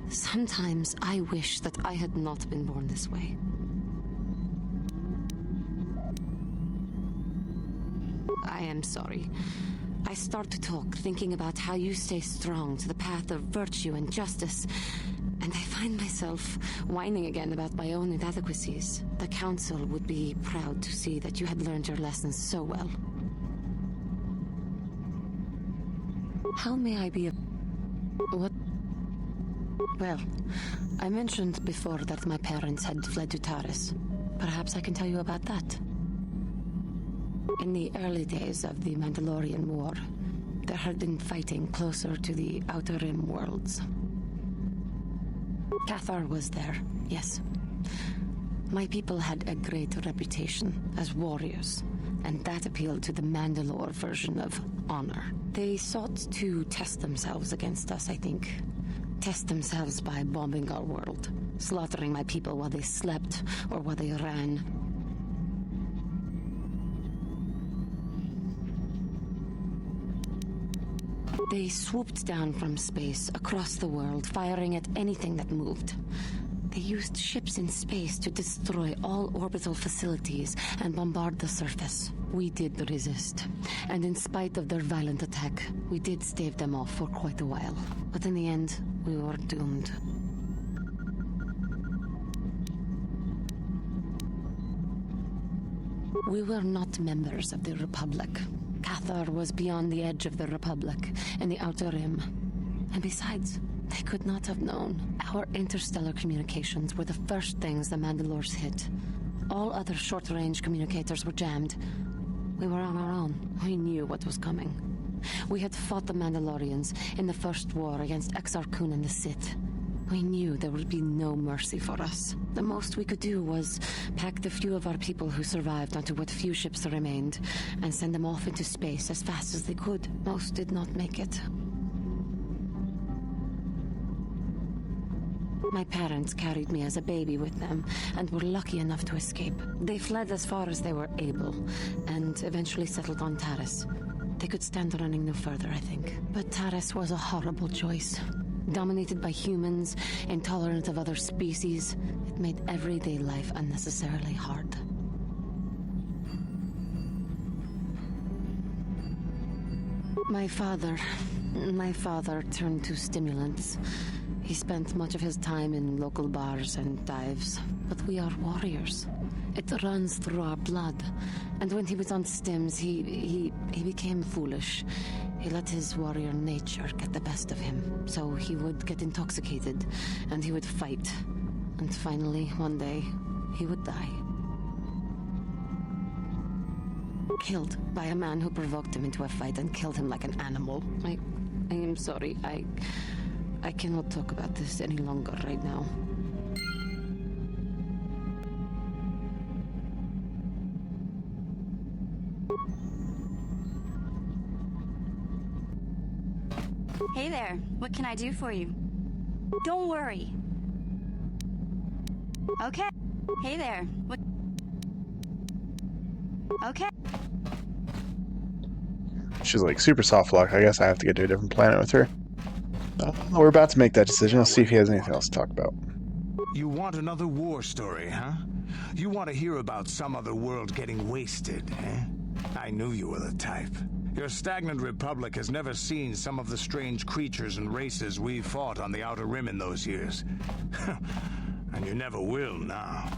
Sometimes I wish that I had not been born this way. I am sorry. I start to talk, thinking about how you stay strong to the path of virtue and justice, and I find myself whining again about my own inadequacies. The Council would be proud to see that you had learned your lessons so well. How may I be of... What? Well, I mentioned before that my parents had fled to Taris. Perhaps I can tell you about that. In the early days of the Mandalorian War, there had been fighting closer to the Outer Rim worlds. KOTOR was there, yes. My people had a great reputation as warriors, and that appealed to the Mandalore version of honor. They sought to test themselves against us, I think. Test themselves by bombing our world, slaughtering my people while they slept or while they ran. They swooped down from space across the world, firing at anything that moved. They used ships in space to destroy all orbital facilities and bombard the surface. We did resist, and in spite of their violent attack, we did stave them off for quite a while. But in the end, we were doomed. We were not members of the Republic. KOTOR was beyond the edge of the Republic, in the Outer Rim. And besides, they could not have known. Our interstellar communications were the first things the Mandalores hit. All other short-range communicators were jammed. We were on our own. We knew what was coming. We had fought the Mandalorians in the first war against Exar Kun and the Sith. We knew there would be no mercy for us. The most we could do was pack the few of our people who survived onto what few ships remained and send them off into space as fast as they could. Most did not make it. My parents carried me as a baby with them and were lucky enough to escape. They fled as far as they were able and eventually settled on Taris. They could stand running no further, I think. But Taris was a horrible choice. Dominated by humans, intolerant of other species, it made everyday life unnecessarily hard. My father turned to stimulants. He spent much of his time in local bars and dives. But we are warriors. It runs through our blood. And when he was on stims, he became foolish. He let his warrior nature get the best of him. So he would get intoxicated, and he would fight. And finally, one day, he would die. Killed by a man who provoked him into a fight and killed him like an animal. I am sorry. I cannot talk about this any longer right now.
Hey there, what can I do for you? Don't worry. Okay. Hey there, what... Okay.
She's like super soft lock. I guess I have to get to a different planet with her. We're about to make that decision. Let's see if he has anything else to talk about.
You want another war story, huh? You want to hear about some other world getting wasted, eh? I knew you were the type. Your stagnant republic has never seen some of the strange creatures and races we fought on the Outer Rim in those years. And you never will now.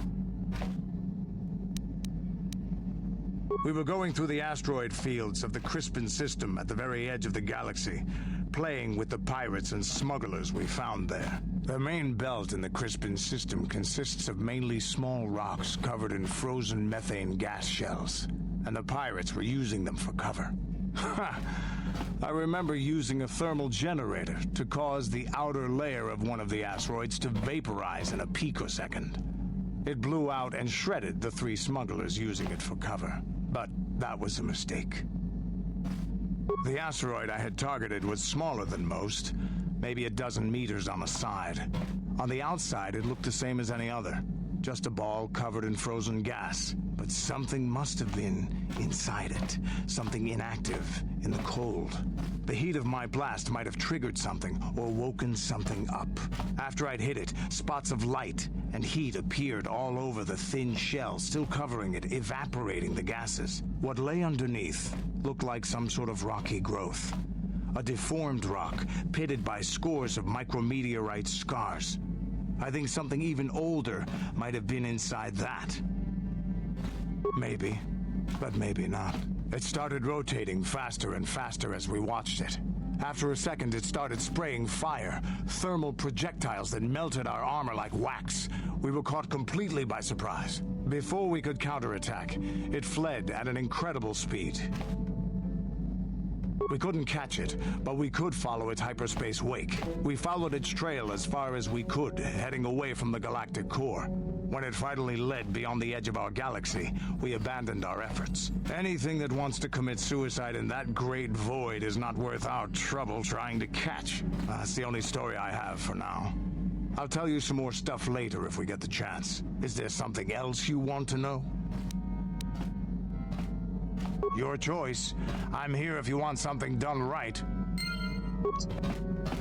We were going through the asteroid fields of the Crispin system at the very edge of the galaxy, playing with the pirates and smugglers we found there. The main belt in the Crispin system consists of mainly small rocks covered in frozen methane gas shells, and the pirates were using them for cover. I remember using a thermal generator to cause the outer layer of one of the asteroids to vaporize in a picosecond. It blew out and shredded the 3 smugglers using it for cover. But that was a mistake. The asteroid I had targeted was smaller than most, maybe a dozen meters on a side. On the outside, it looked the same as any other, just a ball covered in frozen gas. but something must have been inside it. Something inactive, in the cold. The heat of my blast might have triggered something or woken something up. After I'd hit it, spots of light and heat appeared all over the thin shell, still covering it, evaporating the gases. What lay underneath looked like some sort of rocky growth. A deformed rock, pitted by scores of micrometeorite scars. I think something even older might have been inside that. Maybe, but maybe not. It started rotating faster and faster as we watched it. After a second, it started spraying fire, thermal projectiles that melted our armor like wax. We were caught completely by surprise. Before we could counterattack, it fled at an incredible speed. We couldn't catch it, but we could follow its hyperspace wake. We followed its trail as far as we could, heading away from the galactic core. When it finally led beyond the edge of our galaxy, we abandoned our efforts. Anything that wants to commit suicide in that great void is not worth our trouble trying to catch. That's the only story I have for now. I'll tell you some more stuff later if we get the chance. Is there something else you want to know? Your choice. I'm here if you want something done right.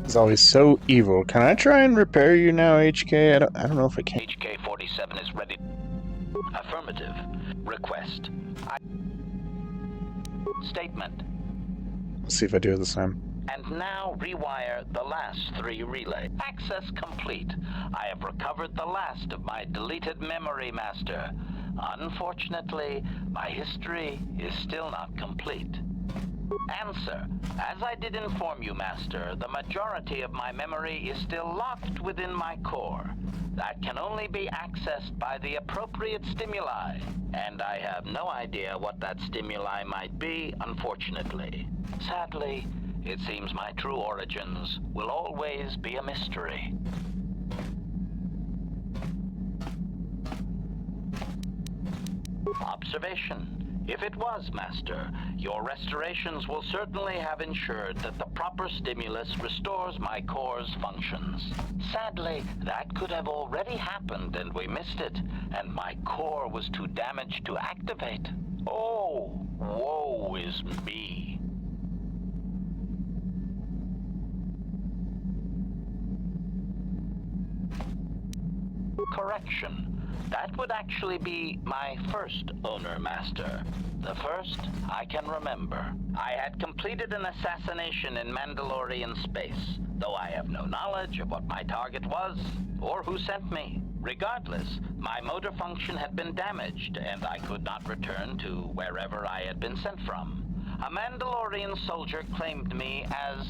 He's always so evil. Can I try and repair you now, HK? I don't know if I can.
HK-47 is ready. Affirmative. Request. Statement.
Let's see if I do it this time.
And now rewire the last 3 relays. Access complete. I have recovered the last of my deleted memory, Master. Unfortunately, my history is still not complete. Answer. As I did inform you, Master, the majority of my memory is still locked within my core. That can only be accessed by the appropriate stimuli, and I have no idea what that stimuli might be, unfortunately. Sadly, it seems my true origins will always be a mystery. Observation. If it was, Master, your restorations will certainly have ensured that the proper stimulus restores my core's functions. Sadly, that could have already happened and we missed it, and my core was too damaged to activate. Oh, woe is me. Correction. That would actually be my first owner, Master. The first I can remember. I had completed an assassination in Mandalorian space, though I have no knowledge of what my target was or who sent me. Regardless, my motor function had been damaged, and I could not return to wherever I had been sent from. A Mandalorian soldier claimed me as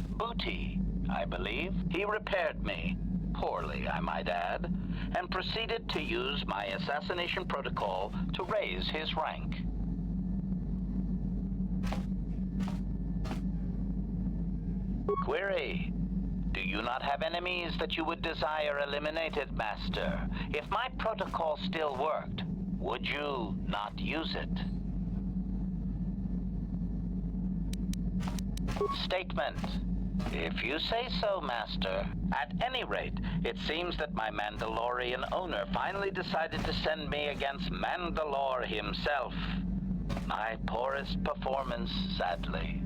booty, I believe. He repaired me, poorly I might add, and proceeded to use my assassination protocol to raise his rank. Query. Do you not have enemies that you would desire eliminated, Master? If my protocol still worked, would you not use it? Statement. If you say so, Master. At any rate, it seems that my Mandalorian owner finally decided to send me against Mandalore himself. My poorest performance, sadly.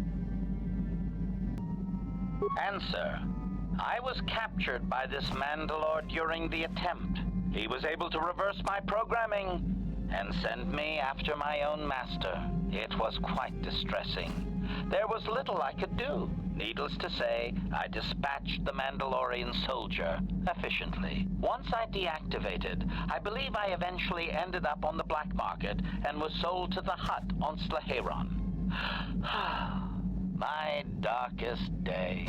Answer. I was captured by this Mandalore during the attempt. He was able to reverse my programming and send me after my own master. It was quite distressing. There was little I could do. Needless to say, I dispatched the Mandalorian soldier efficiently. Once I deactivated, I believe I eventually ended up on the black market and was sold to the Hutt on Slaheron. My darkest day.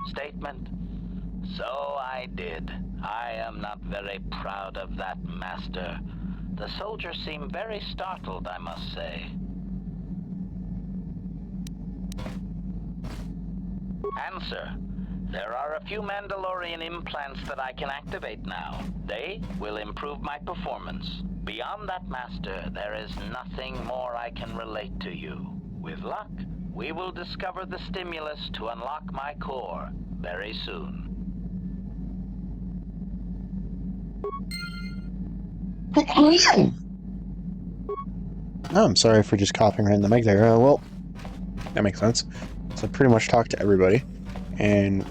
Statement. So I did. I am not very proud of that, Master. The soldier seemed very startled, I must say. Answer. There are a few Mandalorian implants that I can activate now. They will improve my performance. Beyond that, Master, there is nothing more I can relate to you. With luck, we will discover the stimulus to unlock my core very soon.
Oh, I'm sorry for just coughing right in the mic there. Well, that makes sense. So I pretty much talked to everybody and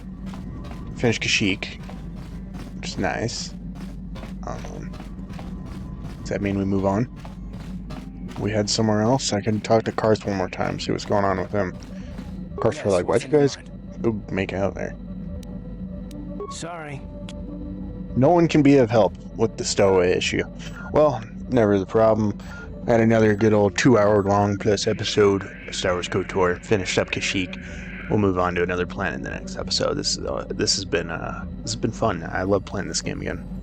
finished Kashyyyk, which is nice. Does that mean we move on? We head somewhere else? I can talk to Karth one more time, see what's going on with him. Karth were like, why'd you guys go make out there?
Sorry.
No one can be of help with the stowaway issue. Well, never the problem. I had another good old 2-hour-long plus episode of Star Wars KOTOR. Finished up Kashyyyk. We'll move on to another planet in the next episode. This has been fun. I love playing this game again.